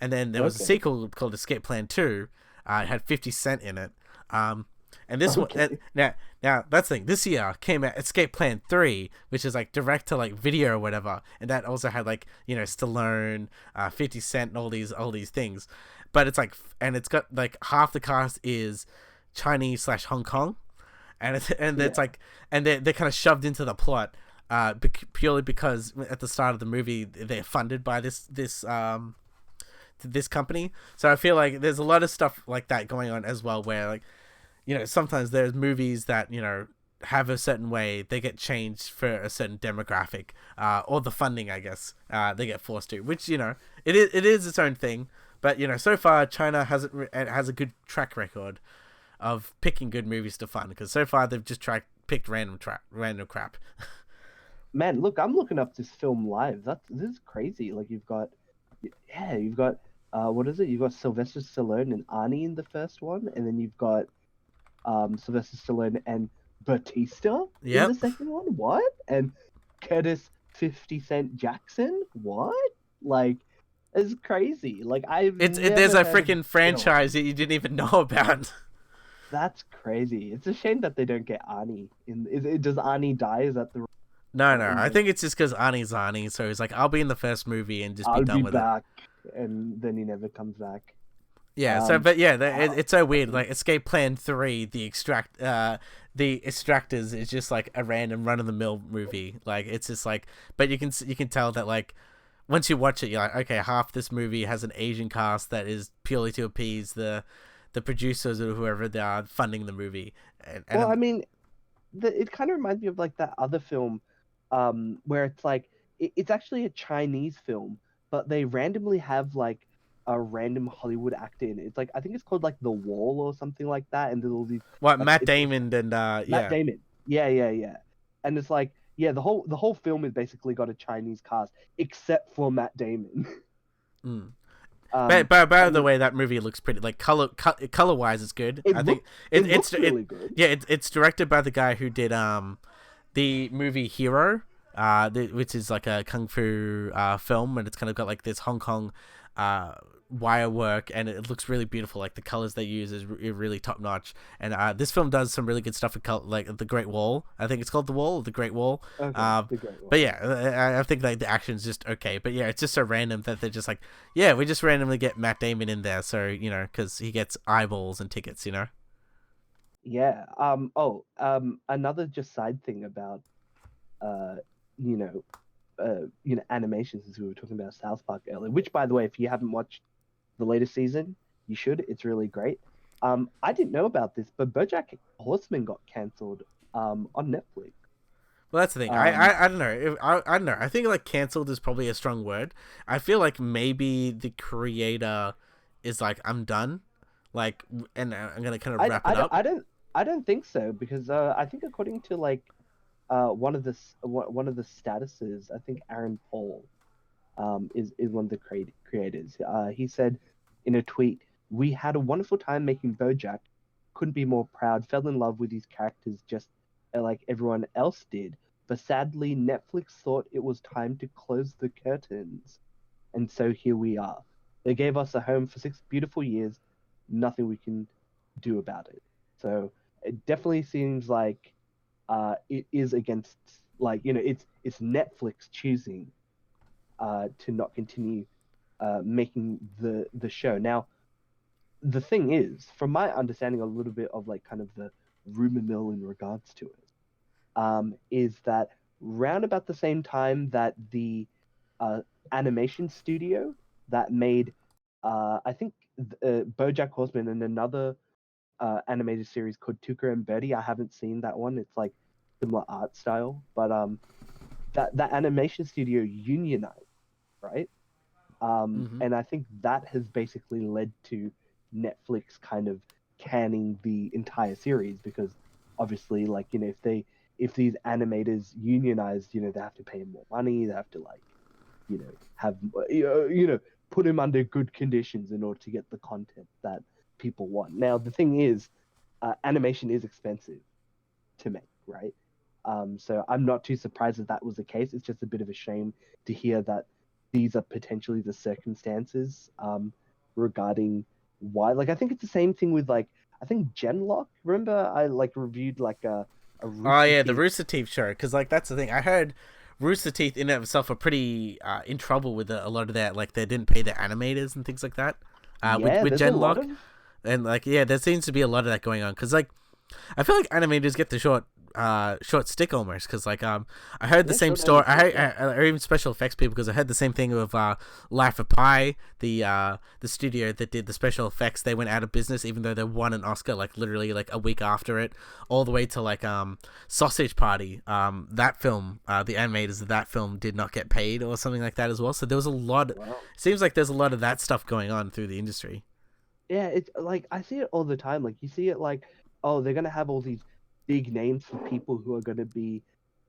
And then there was a sequel called Escape Plan 2. It had 50 Cent in it. And this one now that's the thing. This year came out Escape Plan 3, which is like direct to like video or whatever, and that also had like Stallone, 50 Cent, and all these things. But it's like, and it's got like half the cast is Chinese / Hong Kong. It's like, and they're kind of shoved into the plot, purely because at the start of the movie they're funded by this company. So I feel like there's a lot of stuff like that going on as well, where like, sometimes there's movies that have a certain way, they get changed for a certain demographic, or the funding, I guess, they get forced to, which it is its own thing. But so far China has a good track record of picking good movies to fund, because so far they've just picked random crap. Man, look, I'm looking up this film live. This is crazy. Like you've got what is it? You've got Sylvester Stallone and Arnie in the first one, and then you've got Sylvester Stallone and Batista in the second one. What? And Curtis 50 Cent Jackson. What? Like, it's crazy. Like there's a freaking franchise that you didn't even know about. That's crazy. It's a shame that they don't get Arnie in. Does Arnie die? Is that the? No. I think it's just because Arnie's Arnie, so he's like, I'll be in the first movie and just be done with it. And then he never comes back. Yeah. It's so weird. Like Escape Plan 3, the Extractors is just like a random run of the mill movie. Like it's just like, but you can tell that like once you watch it, you're like, okay, half this movie has an Asian cast that is purely to appease the producers or whoever they are funding the movie. Well, I mean, it kind of reminds me of like that other film, where it's like it's actually a Chinese film, but they randomly have like a random Hollywood actor in it. It's like, I think it's called like The Wall or something like that, and there's all these Matt Damon and Matt Damon, yeah, and it's like, yeah, the whole film is basically got a Chinese cast except for Matt Damon. By the way, that movie looks pretty, like color wise, it's good. It's really good. Yeah, it's directed by the guy who did the movie Hero, which is like a kung fu film, and it's kind of got like this Hong Kong wire work, and it looks really beautiful. Like the colors they use is really top notch. And this film does some really good stuff with like the Great Wall. I think it's called The Wall, or The Great Wall. Okay, the Great Wall. But yeah, I think like the action's just okay. But yeah, it's just so random that they're just like, yeah, we just randomly get Matt Damon in there, so because he gets eyeballs and tickets, Yeah. Another just side thing about animation, since we were talking about South Park earlier, which, by the way, if you haven't watched the latest season, you should. It's really great. I didn't know about this, but BoJack Horseman got cancelled on Netflix. Well, that's the thing. I don't know. I don't know. I think like cancelled is probably a strong word. I feel like maybe the creator is like, I'm done. Like, and I'm gonna kind of wrap it up. I don't think so because I think according to like one of the statuses, I think Aaron Paul is one of the creators. He said in a tweet, "We had a wonderful time making BoJack. Couldn't be more proud. Fell in love with these characters just like everyone else did. But sadly, Netflix thought it was time to close the curtains, and so here we are. They gave us a home for 6 beautiful years. Nothing we can do about it. So it definitely seems like it is against like it's Netflix choosing to not continue making the show. Now, the thing is, from my understanding, a little bit of like kind of the rumor mill in regards to it, is that round about the same time that the uh, animation studio that made, I think, BoJack Horseman and another animated series called Tuca and Bertie. I haven't seen that one. It's like similar art style, but that animation studio unionized, right? Mm-hmm. And I think that has basically led to Netflix kind of canning the entire series because obviously, like, if these animators unionize, they have to pay them more money, they have to like, have put him under good conditions in order to get the content that people want. Now, the thing is, animation is expensive to make, right? So I'm not too surprised that that was the case. It's just a bit of a shame to hear that these are potentially the circumstances regarding why. Like, I think it's the same thing with like I think Genlock. Remember, I like reviewed like a Oh Rooster yeah, the Teeth. Rooster Teeth show. Because like that's the thing. I heard Rooster Teeth in and of itself are pretty in trouble with a lot of that. Like they didn't pay their animators and things like that. Yeah, With there's a lot Genlock, of and like yeah, there seems to be a lot of that going on. Because like I feel like animators get the short stick almost because like I heard the yeah same short end of story. the stick. Yeah, Or even special effects people because I heard the same thing with Life of Pi, the studio that did the special effects. They went out of business even though they won an Oscar like literally like a week after it, all the way to like Sausage Party. That film, the animators of that film did not get paid or something like that as well. So there was a lot. well, Seems like there's a lot of that stuff going on through the industry. yeah, it's like I see it all the time. Like you see it like, oh, they're gonna have all these big names for people who are gonna be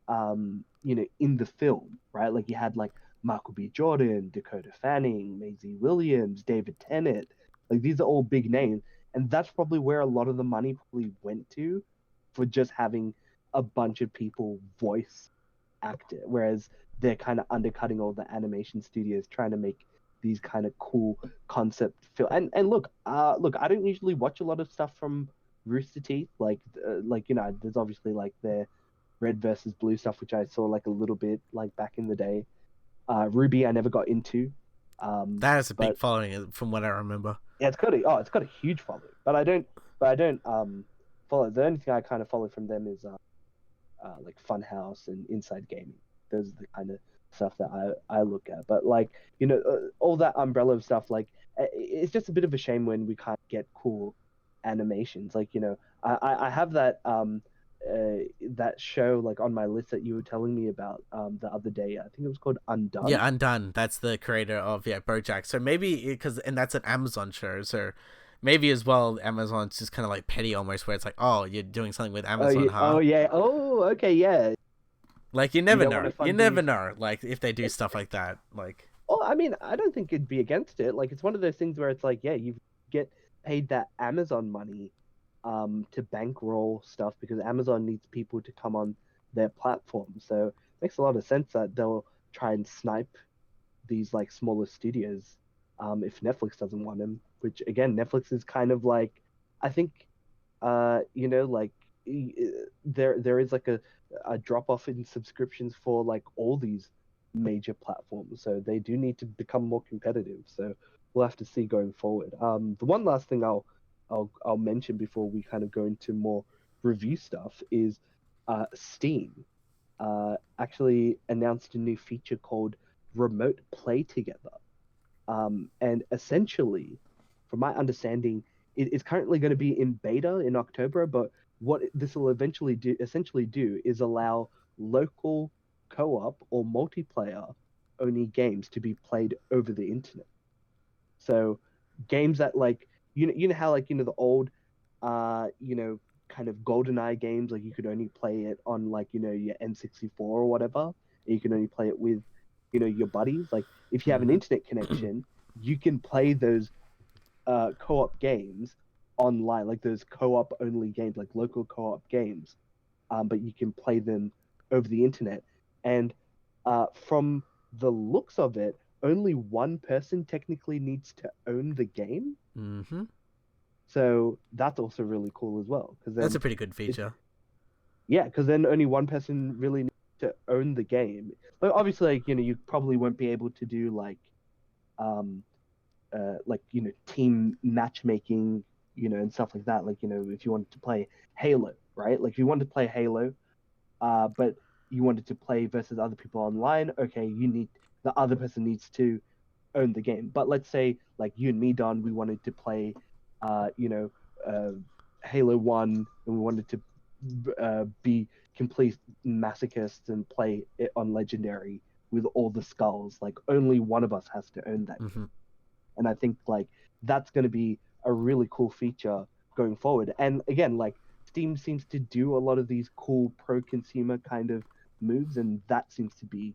in the film, right? Like you had like Michael B. Jordan, Dakota Fanning, Maisie Williams, David Tennant. Like these are all big names, and that's probably where a lot of the money probably went to for just having a bunch of people voice act it, whereas they're kind of undercutting all the animation studios trying to make these kind of cool concept film. And look, I don't usually watch a lot of stuff from Rooster Teeth, like there's obviously like their Red versus Blue stuff, which I saw like a little bit like back in the day. Ruby, I never got into, That is a big but following from what I remember. yeah, it's got a huge following. But I don't follow. The only thing I kind of follow from them is like Funhouse and Inside Gaming. Those are the kind of stuff that I look at. But like all that umbrella of stuff, like it's just a bit of a shame when we can't get cool animations. Like I have that show like on my list that you were telling me about the other day. I think it was called Undone. Yeah, Undone. That's the creator of BoJack. So maybe because and that's an Amazon show. So maybe as well, Amazon's just kind of like petty almost, where it's like, oh, you're doing something with Oh Amazon, yeah, huh? oh yeah, oh okay, yeah. Like you You never don't want know. to You fund never these. know. Like if they do stuff like that, like Oh, I mean, I don't think it'd be against it. Like, it's one of those things where it's like, yeah, you get paid that Amazon money, to bankroll stuff because Amazon needs people to come on their platform. So it makes a lot of sense that they'll try and snipe these like smaller studios, if Netflix doesn't want them. Which again, Netflix is kind of like, I think, like there is like a drop off in subscriptions for like all these major platforms, so they do need to become more competitive. So we'll have to see going forward. The one last thing I'll mention before we kind of go into more review stuff is Steam actually announced a new feature called Remote Play Together. And essentially, from my understanding, it is currently going to be in beta in October. But what this will essentially do, is allow local co-op or multiplayer only games to be played over the internet. So games that like you know how like the old uh you know kind of GoldenEye games, like you could only play it on like your N64 or whatever, and you can only play it with your buddies. Like if you have an Mm-hmm. internet connection, you can play those co-op games online, like those co-op only games, like local co-op games, but you can play them over the internet. And from the looks of it, only one person technically needs to own the game. Mm-hmm. So that's also really cool as well, because That's then a pretty good it's feature. yeah, because then only one person really needs to own the game. But obviously, like you probably won't be able to do um team matchmaking, and stuff like that. Like if you wanted to play Halo, right? Like if you wanted to play Halo, but you wanted to play versus other people online, okay, the other person needs to own the game. But let's say like you and me, Don, we wanted to play, uh, you know, uh, Halo 1, and we wanted to be complete masochists and play it on Legendary with all the skulls. Like only one of us has to own that. Mm-hmm. And I think like that's going to be a really cool feature going forward. And again, like Steam seems to do a lot of these cool pro consumer kind of moves, and that seems to be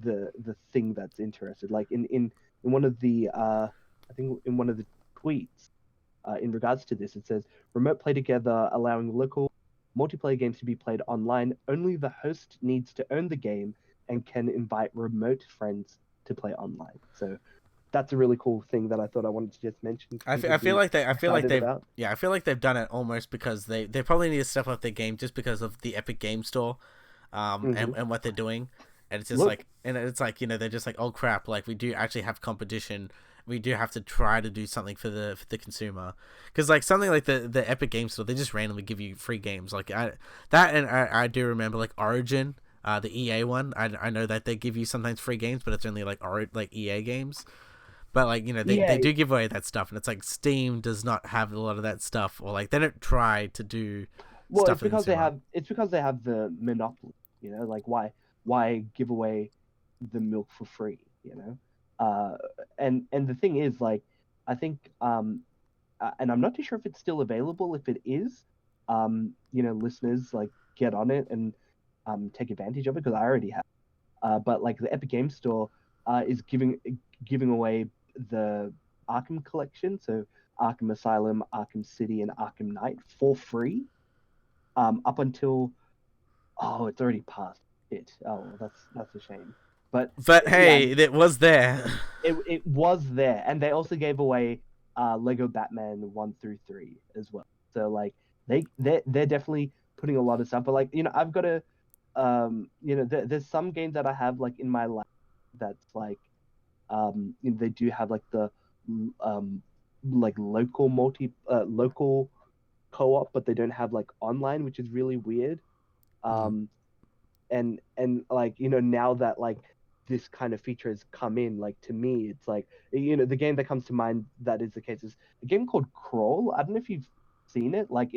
the thing that's interested. Like in one of the I think in one of the tweets in regards to this, it says remote play together, allowing local multiplayer games to be played online. Only the host needs to own the game and can invite remote friends to play online. So that's a really cool thing that I thought I wanted to just mention for people I to feel be like excited they've about. yeah, I feel like they've done it almost because they probably need to step up their game just because of the Epic Game Store, Mm-hmm. and what they're doing, and it's just Look, like they're just like, oh crap, like we do actually have competition, we do have to try to do something for the consumer, because like something like the Epic Game Store, they just randomly give you free games like I do remember like Origin, the EA one, I know that they give you sometimes free games, but it's only like EA games. But like yeah, they do give away that stuff, and it's like Steam does not have a lot of that stuff, or like they don't try to do well, stuff for the consumer. it's because they have the monopoly. Like why give away the milk for free? And the thing is, like, I think and I'm not too sure if it's still available. If it is, listeners, like, get on it and take advantage of it, because I already have. But like the Epic Game Store is giving away the Arkham collection, so Arkham Asylum, Arkham City, and Arkham Knight for free. Up until it's already passed. That's a shame. But But yeah, hey, it was there. it was there, and they also gave away Lego Batman 1 through 3 as well. So like they're definitely putting a lot of stuff. But like I've got a there's some games that I have like in my life that's like they do have like the um like local co-op, but they don't have like online, which is really weird. Mm. Um and like now that like this kind of feature has come in, like to me it's like the game that comes to mind that is the case is a game called Crawl. I don't know if you've seen it. Like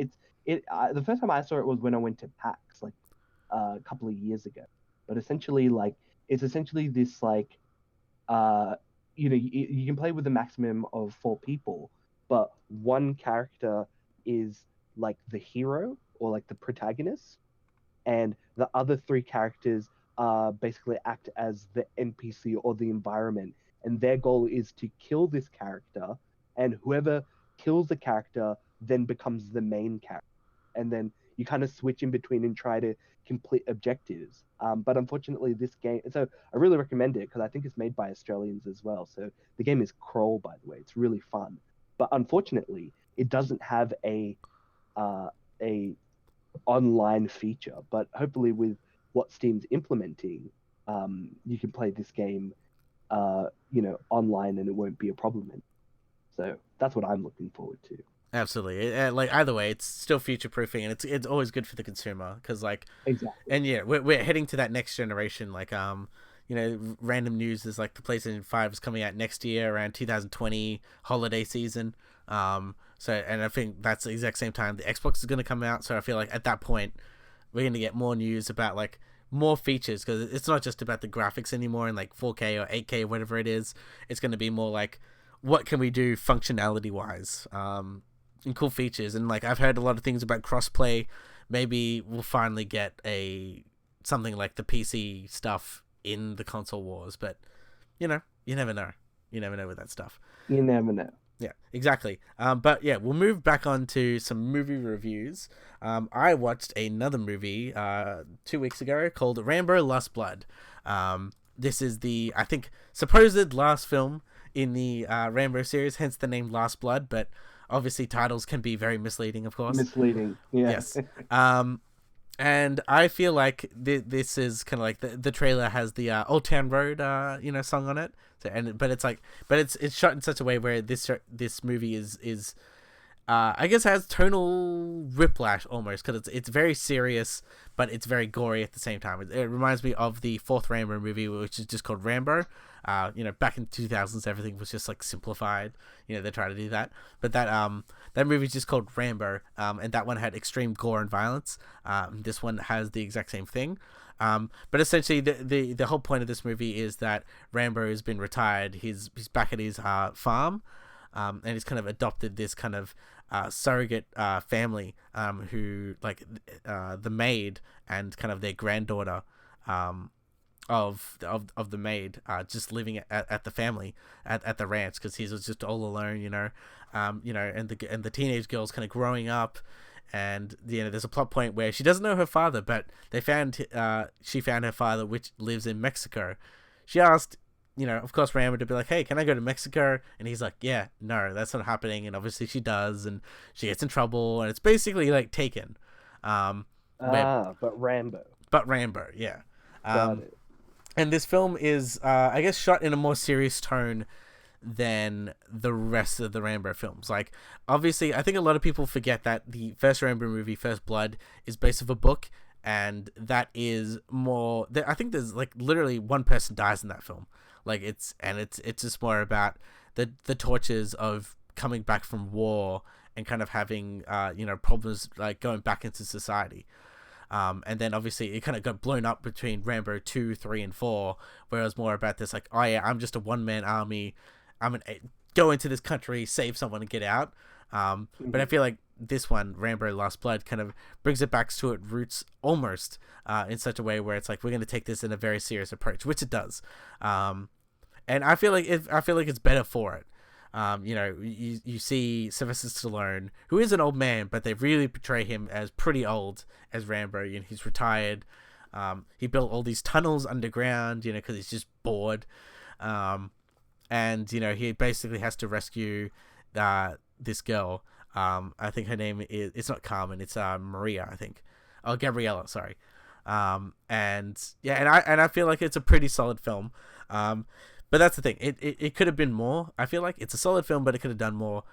the first time I saw it was when I went to PAX like a couple of years ago. But essentially like it's essentially this like you can play with a maximum of 4 people, but one character is like the hero or like the protagonist, and the other 3 characters basically act as the NPC or the environment, and their goal is to kill this character, and whoever kills the character then becomes the main character, and then you kind of switch in between and try to complete objectives. But unfortunately, this game, so I really recommend it because I think it's made by Australians as well. So the game is Crawl, by the way. It's really fun, but unfortunately, it doesn't have a online feature. But hopefully, with what Steam's implementing, you can play this game, online, and it won't be a problem. So that's what I'm looking forward to. Absolutely. Like either way, it's still future proofing, and it's always good for the consumer because like, Exactly. and yeah, we're heading to that next generation. Like random news is like the PlayStation 5 is coming out next year around 2020 holiday season. So and I think that's the exact same time the Xbox is going to come out. So I feel like at that point we're going to get more news about like more features, because it's not just about the graphics anymore and like 4K or 8K or whatever it is. It's going to be more like what can we do functionality wise. and cool features. And like I've heard a lot of things about crossplay. Maybe we'll finally get a something like the PC stuff in the console wars, but you know, you never know. You never know with that stuff. You never know. Yeah, exactly. But yeah, we'll move back on to some movie reviews. I watched another movie 2 weeks ago called Rambo: Last Blood. This is the, I think, supposed last film in the Rambo series, hence the name Last Blood. But obviously, titles can be very misleading, of course. Misleading. Yeah. Yes. And I feel like this is kind of like the trailer has the Old Town Road song on it. So, but it's shot in such a way where this movie is I guess has tonal whiplash almost, because it's very serious, but it's very gory at the same time. It reminds me of the fourth Rambo movie, which is just called Rambo. Back in the 2000s, everything was just like simplified. They try to do that, but that movie is just called Rambo, and that one had extreme gore and violence. This one has the exact same thing. But essentially, the whole point of this movie is that Rambo has been retired. He's back at his farm, and he's kind of adopted this kind of surrogate family, who like the maid and kind of their granddaughter of the maid just living at the family at the ranch, because he's just all alone, and the teenage girl's kind of growing up. And there's a plot point where she doesn't know her father, but she found her father, which lives in Mexico. She asked, of course, Rambo to be like, "Hey, can I go to Mexico?" And he's like, "Yeah, no, that's not happening." And obviously she does, and she gets in trouble, and it's basically like Taken. But Rambo. But Rambo, yeah. Got it. And this film is, I guess, shot in a more serious tone than the rest of the Rambo films. Like, obviously, I think a lot of people forget that the first Rambo movie, First Blood, is based off a book, and that is more. I think there's like literally one person dies in that film. Like it's just more about the tortures of coming back from war and kind of having problems like going back into society. And then obviously it kind of got blown up between Rambo 2, 3, and 4, where it was more about this like, oh yeah, I'm just a one-man army. I'm gonna go into this country, save someone, and get out. But I feel like this one, Rambo: Last Blood, kind of brings it back to its roots almost in such a way where it's like we're gonna take this in a very serious approach, which it does. And I feel like it's better for it. You see Sylvester Stallone, who is an old man, but they really portray him as pretty old as Rambo. He's retired. He built all these tunnels underground, because he's just bored. And he basically has to rescue this girl. I think her name is, it's not Carmen, it's Maria, I think. Oh, Gabriella, sorry. And I feel like it's a pretty solid film. But that's the thing. It could have been more. I feel like it's a solid film, but it could have done more.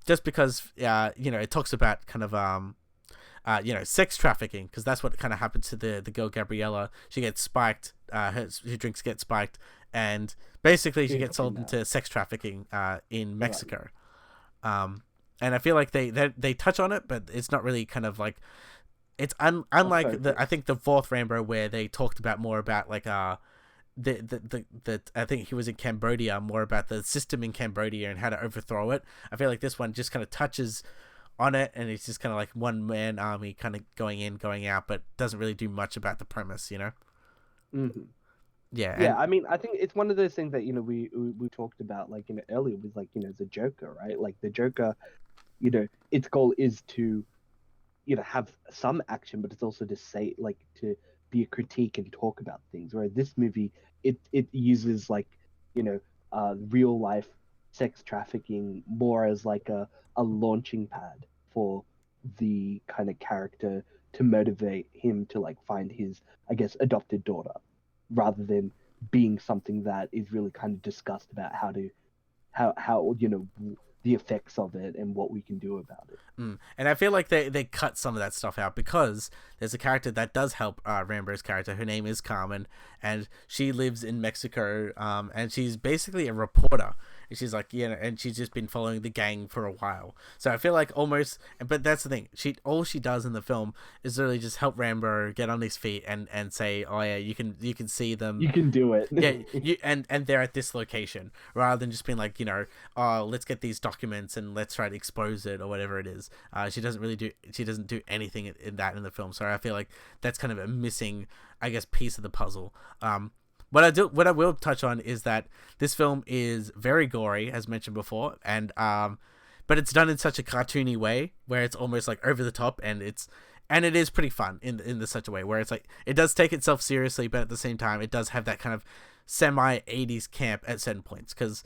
Just because it talks about kind of sex trafficking, because that's what kind of happened to the girl Gabriella. She gets spiked. Her drinks get spiked, and basically she gets sold into sex trafficking in Mexico. And I feel like they touch on it, but it's not really kind of like it's unlike I think the fourth Rambo, where they talked about more about like the I think he was in Cambodia, more about the system in Cambodia and how to overthrow it. I feel like this one just kind of touches on it, and it's just kind of like one man army kind of going in, going out, but doesn't really do much about the premise, Mm-hmm. Yeah. I mean, I think it's one of those things that we talked about like earlier with like the Joker, right? Like the Joker, its goal is to have some action, but it's also to say like to be a critique and talk about things. Whereas this movie, it uses like real life sex trafficking more as like a launching pad for the kind of character to motivate him to like find his, I guess, adopted daughter, rather than being something that is really kind of discussed about how the effects of it and what we can do about it. And I feel like they cut some of that stuff out, because there's a character that does help Rambo's character. Her name is Carmen, and she lives in Mexico, and she's basically a reporter. and she's like, and she's just been following the gang for a while. So I feel like almost, but that's the thing. All she does in the film is really just help Rambo get on his feet and say, oh yeah, you can see them. You can do it. Yeah, and they're at this location, rather than just being like, oh, let's get these documents and let's try to expose it or whatever it is. She doesn't do anything in the film. So I feel like that's kind of a missing, I guess, piece of the puzzle. What I will touch on is that this film is very gory, as mentioned before, and but it's done in such a cartoony way where it's almost like over the top, and it is pretty fun in such a way where it's like it does take itself seriously, but at the same time it does have that kind of semi 80s camp at certain points, because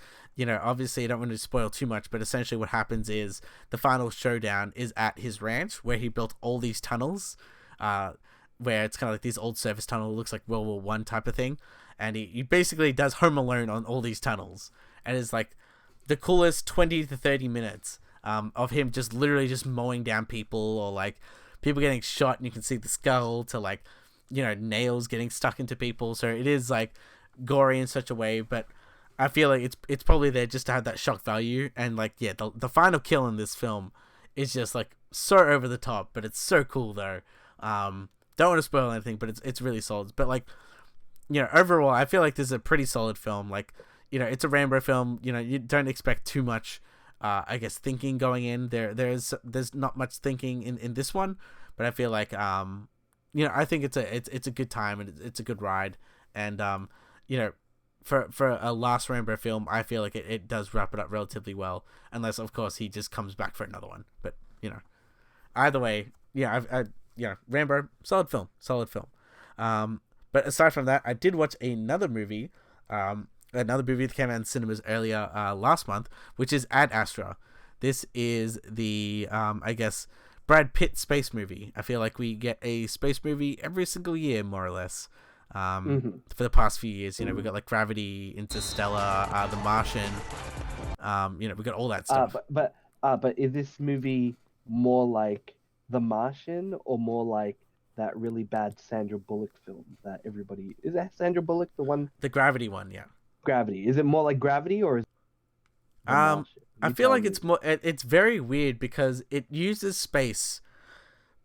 obviously I don't want to spoil too much, but essentially what happens is the final showdown is at his ranch where he built all these tunnels, where it's kind of like these old service tunnel, looks like World War One type of thing, and he basically does Home Alone on all these tunnels, and it's like the coolest 20 to 30 minutes of him just literally just mowing down people, or like people getting shot and you can see the skull, to like nails getting stuck into people. So it is like gory in such a way, but I feel like it's probably there just to have that shock value. And like, yeah, the final kill in this film is just like so over the top, but it's so cool though. Don't want to spoil anything, but it's really solid. But like, overall I feel like this is a pretty solid film. Like, it's a Rambo film. You don't expect too much I guess thinking going in. There's not much thinking in this one, but I feel like I think it's a good time, and it's a good ride. And for a last Rambo film, I feel like it does wrap it up relatively well, unless of course he just comes back for another one. But either way, Rambo, solid film. But aside from that, I did watch another movie that came out in cinemas earlier last month, which is Ad Astra. This is the I guess Brad Pitt space movie. I feel like we get a space movie every single year, more or less. For the past few years, we got like Gravity, Interstellar, The Martian. We got all that stuff. But is this movie more like The Martian, or more like that really bad Sandra Bullock film that everybody... Is that Sandra Bullock, the one? The Gravity one, yeah. Gravity. Is it more like Gravity, or is it The Martian? I feel like it's more... It's very weird because it uses space,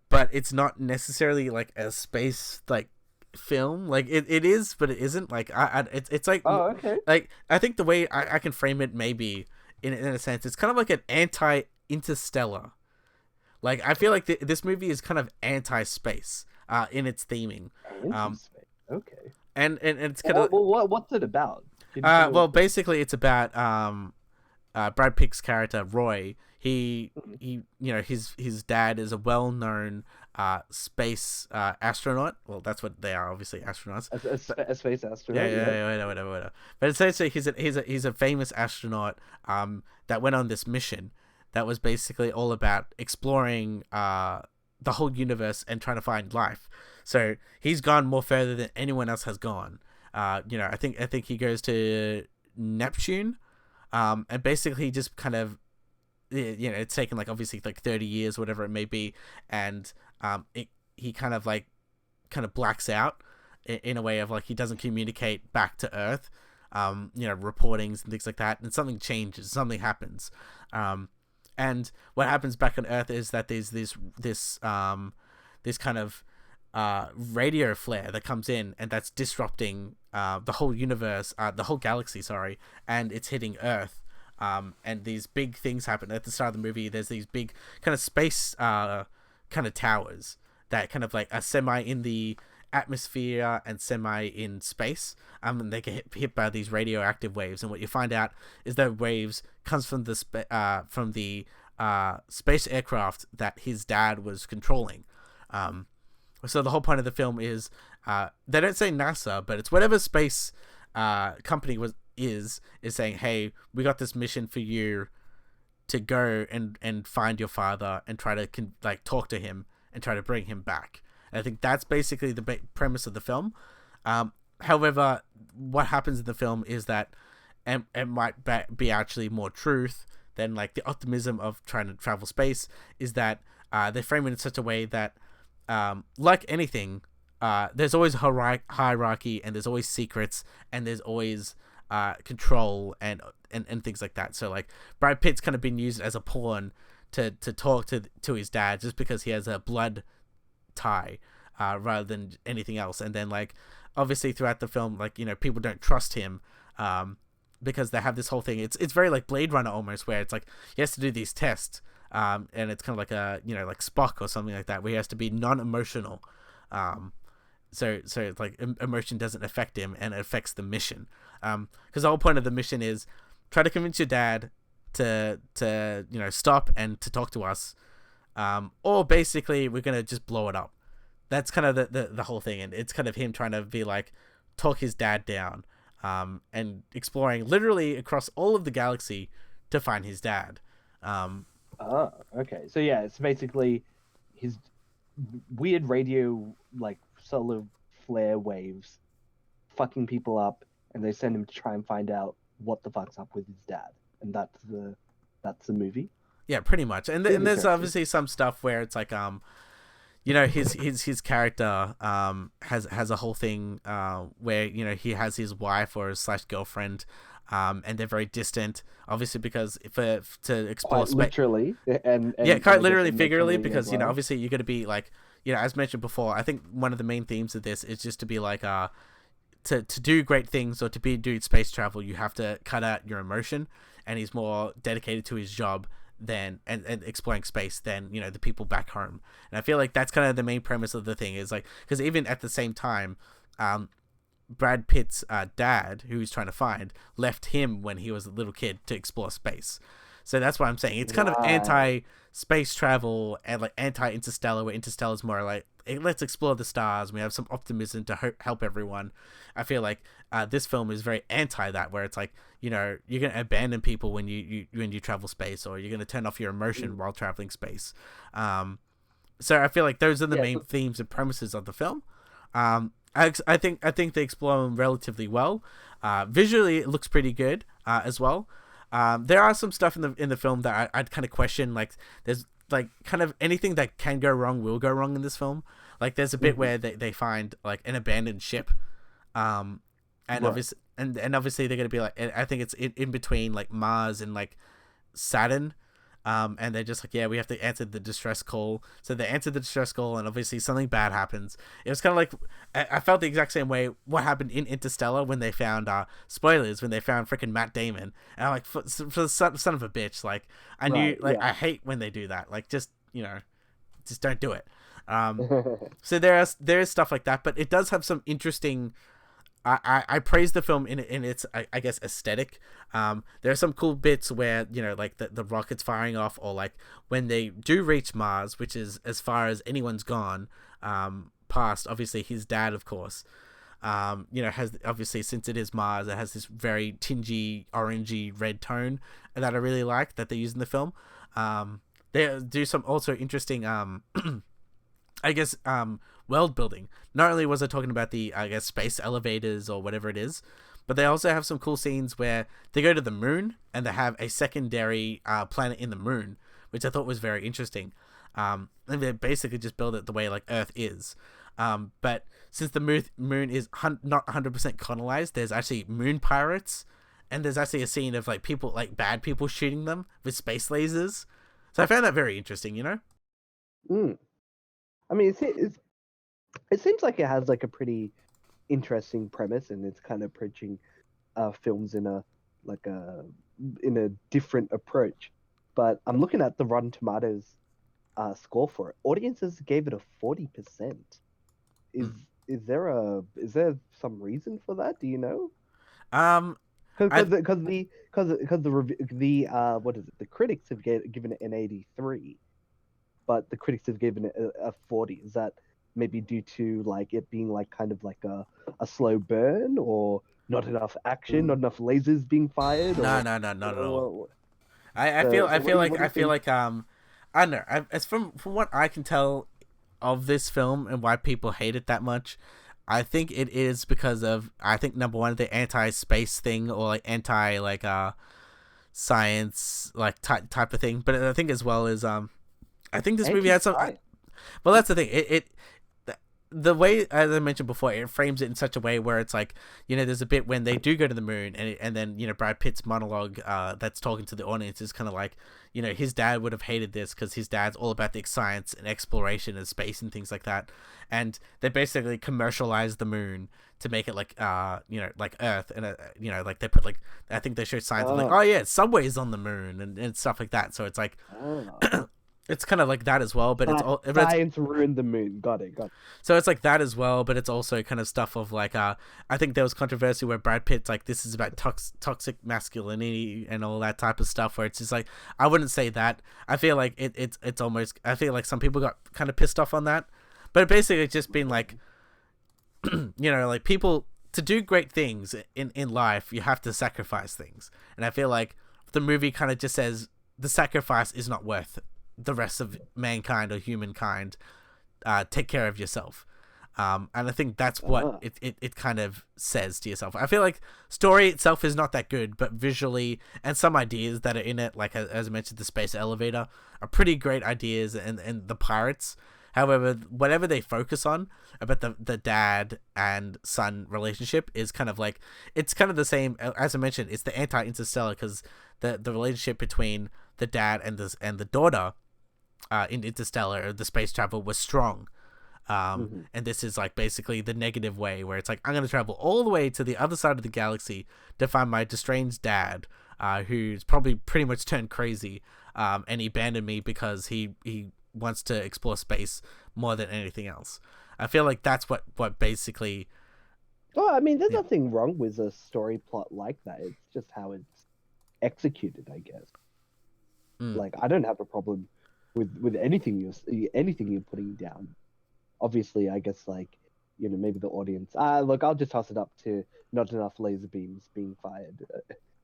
but it's not necessarily like a space like film. Like it is, but it isn't. Like it's like... Oh, okay. Like I think the way I can frame it, maybe in a sense, it's kind of like an anti-Interstellar. Like, I feel like this movie is kind of anti-space in its theming. Okay. And it's kind of... Well, what's it about? Well, basically, it's about Brad Pitt's character, Roy. His dad is a well-known space astronaut. Well, that's what they are, obviously, astronauts. A space astronaut. Yeah, whatever. But essentially, he's a famous astronaut that went on this mission that was basically all about exploring the whole universe and trying to find life. So he's gone more further than anyone else has gone. I think he goes to Neptune, and basically just kind of, it's taken like obviously like 30 years, whatever it may be, and he kind of blacks out in a way of like he doesn't communicate back to Earth, reportings and things like that, and something changes, something happens. And what happens back on Earth is that there's this kind of radio flare that comes in, and that's disrupting the whole universe, the whole galaxy, sorry, and it's hitting Earth. And these big things happen at the start of the movie. There's these big kind of space kind of towers that kind of like are semi in the atmosphere and semi in space, and they get hit by these radioactive waves, and what you find out is that waves comes from the space aircraft that his dad was controlling. So the whole point of the film is they don't say NASA, but it's whatever space company is saying, hey, we got this mission for you to go and find your father and try to talk to him and try to bring him back. I think that's basically the premise of the film. However, what happens in the film is that it might be actually more truth than like the optimism of trying to travel space, is that they frame it in such a way that, like anything, there's always a hierarchy, and there's always secrets, and there's always control and things like that. So like Brad Pitt's kind of been used as a pawn to talk to his dad just because he has a blood tie rather than anything else. And then like obviously throughout the film, like, you know, people don't trust him because they have this whole thing. It's very like Blade Runner almost, where it's like he has to do these tests, and it's kind of like a, you know, like Spock or something like that, where he has to be non-emotional. So it's like emotion doesn't affect him and it affects the mission. Because the whole point of the mission is try to convince your dad to you know, stop and to talk to us, or basically we're gonna just blow it up. That's kind of the whole thing, and it's kind of him trying to be like talk his dad down, and exploring literally across all of the galaxy to find his dad. Oh, okay. So yeah, it's basically his weird radio, like solar flare waves fucking people up, and they send him to try and find out what the fuck's up with his dad, and that's the movie. Yeah, pretty much. And there's obviously some stuff where it's like you know, his character has a whole thing where, you know, he has his wife or slash girlfriend, and they're very distant, obviously, because to explore literally and yeah, quite literally, figuratively, because, well, you know, obviously you're going to be like, you know, as mentioned before, I think one of the main themes of this is just to be like to do great things or to do space travel, you have to cut out your emotion, and he's more dedicated to his job than and exploring space than, you know, the people back home. And I feel like that's kind of the main premise of the thing, is like, because even at the same time, Brad Pitt's dad, who he's trying to find, left him when he was a little kid to explore space. So that's what I'm saying. It's kind of anti-space travel and like anti-Interstellar, where Interstellar's more like, let's explore the stars. We have some optimism to help everyone. I feel like this film is very anti that, where it's like, you know, you're going to abandon people when you travel space, or you're going to turn off your emotion while traveling space. So I feel like those are the main themes and premises of the film. I think they explore them relatively well. Visually, it looks pretty good as well. There are some stuff in the film that I'd kind of question. Like, there's like kind of anything that can go wrong will go wrong in this film. Like, there's a bit where they find like an abandoned ship, and right. obviously they're gonna be like, I think it's in between like Mars and like Saturn. And they're just like, yeah, we have to answer the distress call. So they answer the distress call, and obviously something bad happens. It was kind of like, I felt the exact same way what happened in Interstellar when they found, spoilers, when they found freaking Matt Damon. And I'm like, for the son of a bitch, like, I knew, like, yeah. I hate when they do that. Like, just, you know, just don't do it. So there is stuff like that, but it does have some interesting... I praise the film in its I guess aesthetic. There are some cool bits where, you know, like the rockets firing off, or like when they do reach Mars, which is as far as anyone's gone, past obviously his dad, of course. You know, has obviously, since it is Mars, it has this very tingy orangey red tone that I really like that they use in the film. They do some also interesting I guess world building. Not only was I talking about the, I guess, space elevators or whatever it is, but they also have some cool scenes where they go to the moon and they have a secondary planet in the moon, which I thought was very interesting. And they basically just build it the way like Earth is. But since the moon is not 100% colonized, there's actually moon pirates, and there's actually a scene of like people, like bad people, shooting them with space lasers. So I found that very interesting, you know? I mean, it seems like it has like a pretty interesting premise, and it's kind of approaching films in a different approach. But I'm looking at the Rotten Tomatoes score for it. Audiences gave it a 40%. Is there some reason for that? Do you know? Because the what is it? The critics have given it an 83. But the critics have given it a 40. Is that maybe due to like it being like kind of like a slow burn, or not enough action, not enough lasers being fired? No, not at all. I feel like I don't know. As from what I can tell of this film and why people hate it that much, I think it is because of, I think, number one, the anti-space thing, or like anti like science like type of thing. But I think as well as I think this movie had some. Well, that's the thing. the way, as I mentioned before, it frames it in such a way where it's like, there's a bit when they do go to the moon, and then Brad Pitt's monologue that's talking to the audience is kind of like, his dad would have hated this because his dad's all about the science and exploration and space and things like that, and they basically commercialize the moon to make it like like Earth, and like they put like, I think they show signs of like, oh yeah, subways on the moon and stuff like that. So it's like it's kind of like that as well, but science ruined the moon. Got it. So it's like that as well, but it's also kind of stuff of like, I think there was controversy where Brad Pitt's like, this is about toxic masculinity and all that type of stuff, where it's just like, I wouldn't say that. I feel like it's almost, I feel like some people got kind of pissed off on that, but it basically just been like, like people, to do great things in life, you have to sacrifice things. And I feel like the movie kind of just says the sacrifice is not worth the rest of mankind or humankind. Take care of yourself. And I think that's what it kind of says to yourself. I feel like story itself is not that good, but visually and some ideas that are in it, like as I mentioned, the space elevator, are pretty great ideas, and the pirates. However, whatever they focus on about the dad and son relationship is kind of like, it's kind of the same, as I mentioned, it's the anti-Interstellar, because the relationship between the dad and the daughter in Interstellar, the space travel, was strong. And this is like basically the negative way, where it's like, I'm going to travel all the way to the other side of the galaxy to find my estranged dad, who's probably pretty much turned crazy, and he abandoned me because he wants to explore space more than anything else. I feel like that's what basically... Well, I mean, there's nothing wrong with a story plot like that. It's just how it's executed, I guess. Like, I don't have a problem with anything you're putting down. Obviously, I guess, like, maybe the audience. Look, I'll just toss it up to not enough laser beams being fired.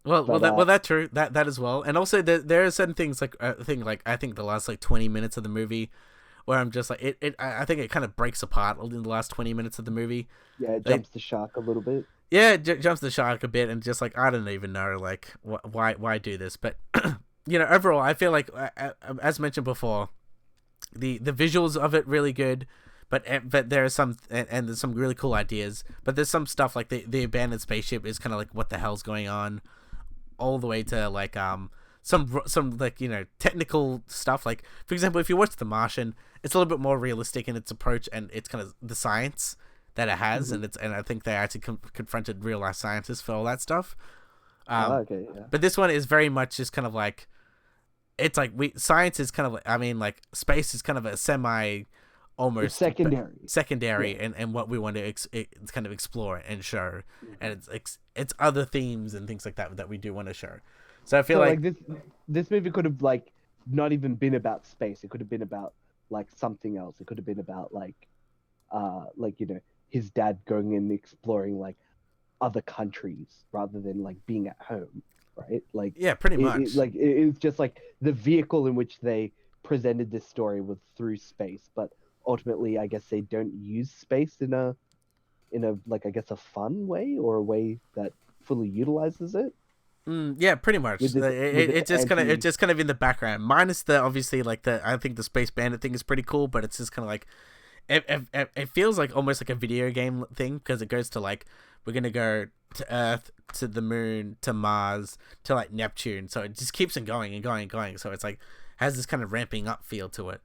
Well, that's true. That as well, and also there are certain things like I think the last like 20 minutes of the movie, where I'm just like I think it kind of breaks apart in the last 20 minutes of the movie. Yeah, it jumps the shark a little bit. Yeah, it jumps the shark a bit, and just like, I don't even know, like, why do this, but overall, I feel like, as mentioned before, the visuals of it really good. But there are some, and there's some really cool ideas. But there's some stuff like the abandoned spaceship is kind of like, what the hell's going on, all the way to like some like technical stuff. Like, for example, if you watch The Martian, it's a little bit more realistic in its approach, and it's kind of the science that it has, and I think they actually confronted real life scientists for all that stuff. Okay, yeah. But this one is very much just kind of like, it's like science is kind of like, I mean, like, space is kind of a semi. Almost secondary, yeah. and what we want to kind of explore and show, and it's other themes and things like that we do want to show. So I feel like this movie could have like not even been about space. It could have been about like something else. It could have been about like his dad going and exploring like other countries rather than like being at home, right? Like, yeah, pretty much. It's just like the vehicle in which they presented this story was through space, but ultimately, I guess they don't use space in a like, I guess, a fun way, or a way that fully utilizes it. Yeah, pretty much. It's just kind of in the background, minus the, obviously, like, I think the Space Bandit thing is pretty cool, but it's just kind of like, it feels like almost like a video game thing, because it goes to like, we're gonna go to Earth, to the moon, to Mars, to like Neptune, so it just keeps on going and going and going. So it's like, has this kind of ramping up feel to it.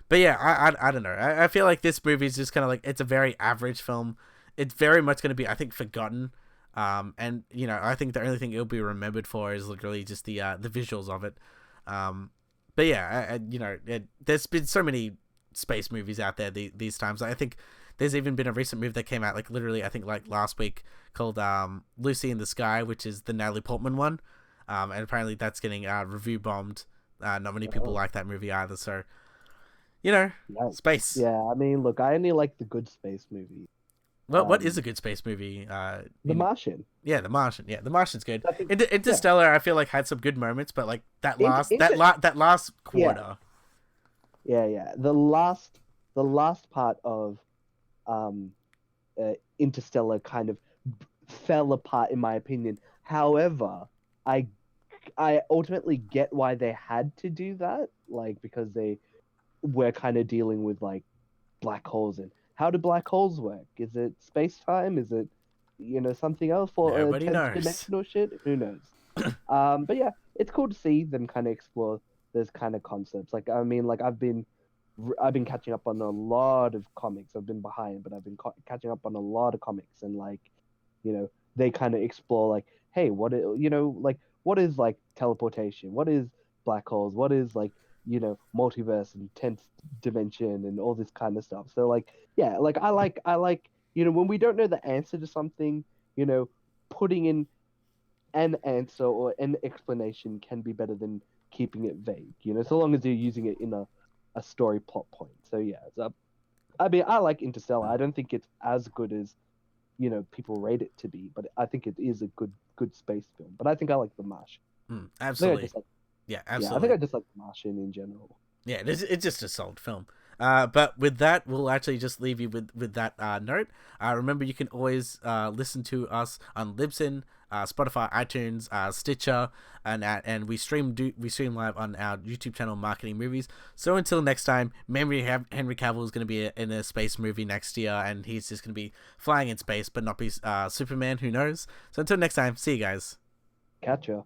But yeah, I don't know. I feel like this movie is just kind of like, it's a very average film. It's very much going to be, I think, forgotten. And I think the only thing it'll be remembered for is literally just the visuals of it. But yeah, there's been so many space movies out there these times. I think there's even been a recent movie that came out, like, literally, I think, like, last week, called Lucy in the Sky, which is the Natalie Portman one. And apparently that's getting review bombed. Not many people like that movie either, so space. Yeah, I mean, look, I only like the good space movies. Well, what is a good space movie? The Martian. Yeah, The Martian. Yeah, The Martian's good. Interstellar, I feel like, had some good moments, but like that last quarter. Yeah. The last part of Interstellar kind of fell apart, in my opinion. However, I ultimately get why they had to do that, like, because they were kind of dealing with like black holes in. How do black holes work? Is it space time? Is it, something else for Nobody 10th knows. dimensional shit? Who knows? But yeah, it's cool to see them kind of explore those kind of concepts. Like, I mean, like I've been catching up on a lot of comics. I've been behind, but I've been catching up on a lot of comics, and like, they kind of explore like, hey, like what is like teleportation? What is black holes? What is like, multiverse and 10th dimension and all this kind of stuff. So like, yeah, like I like, when we don't know the answer to something, putting in an answer or an explanation can be better than keeping it vague, so long as you're using it in a story plot point. So yeah, I mean, I like Interstellar. I don't think it's as good as, people rate it to be, but I think it is a good space film. But I think I like The Martian. I think I Absolutely. just like Yeah, yeah, I think I absolutely. just like The Martian in general. Yeah, it's just a solid film. But with that, we'll actually just leave you with that note. Remember, you can always listen to us on Libsyn, Spotify, iTunes, Stitcher, and we stream live on our YouTube channel, Marketing Movies. So until next time, maybe Henry Cavill is going to be in a space movie next year, and he's just going to be flying in space, but not be Superman. Who knows? So until next time, see you guys. Catch ya.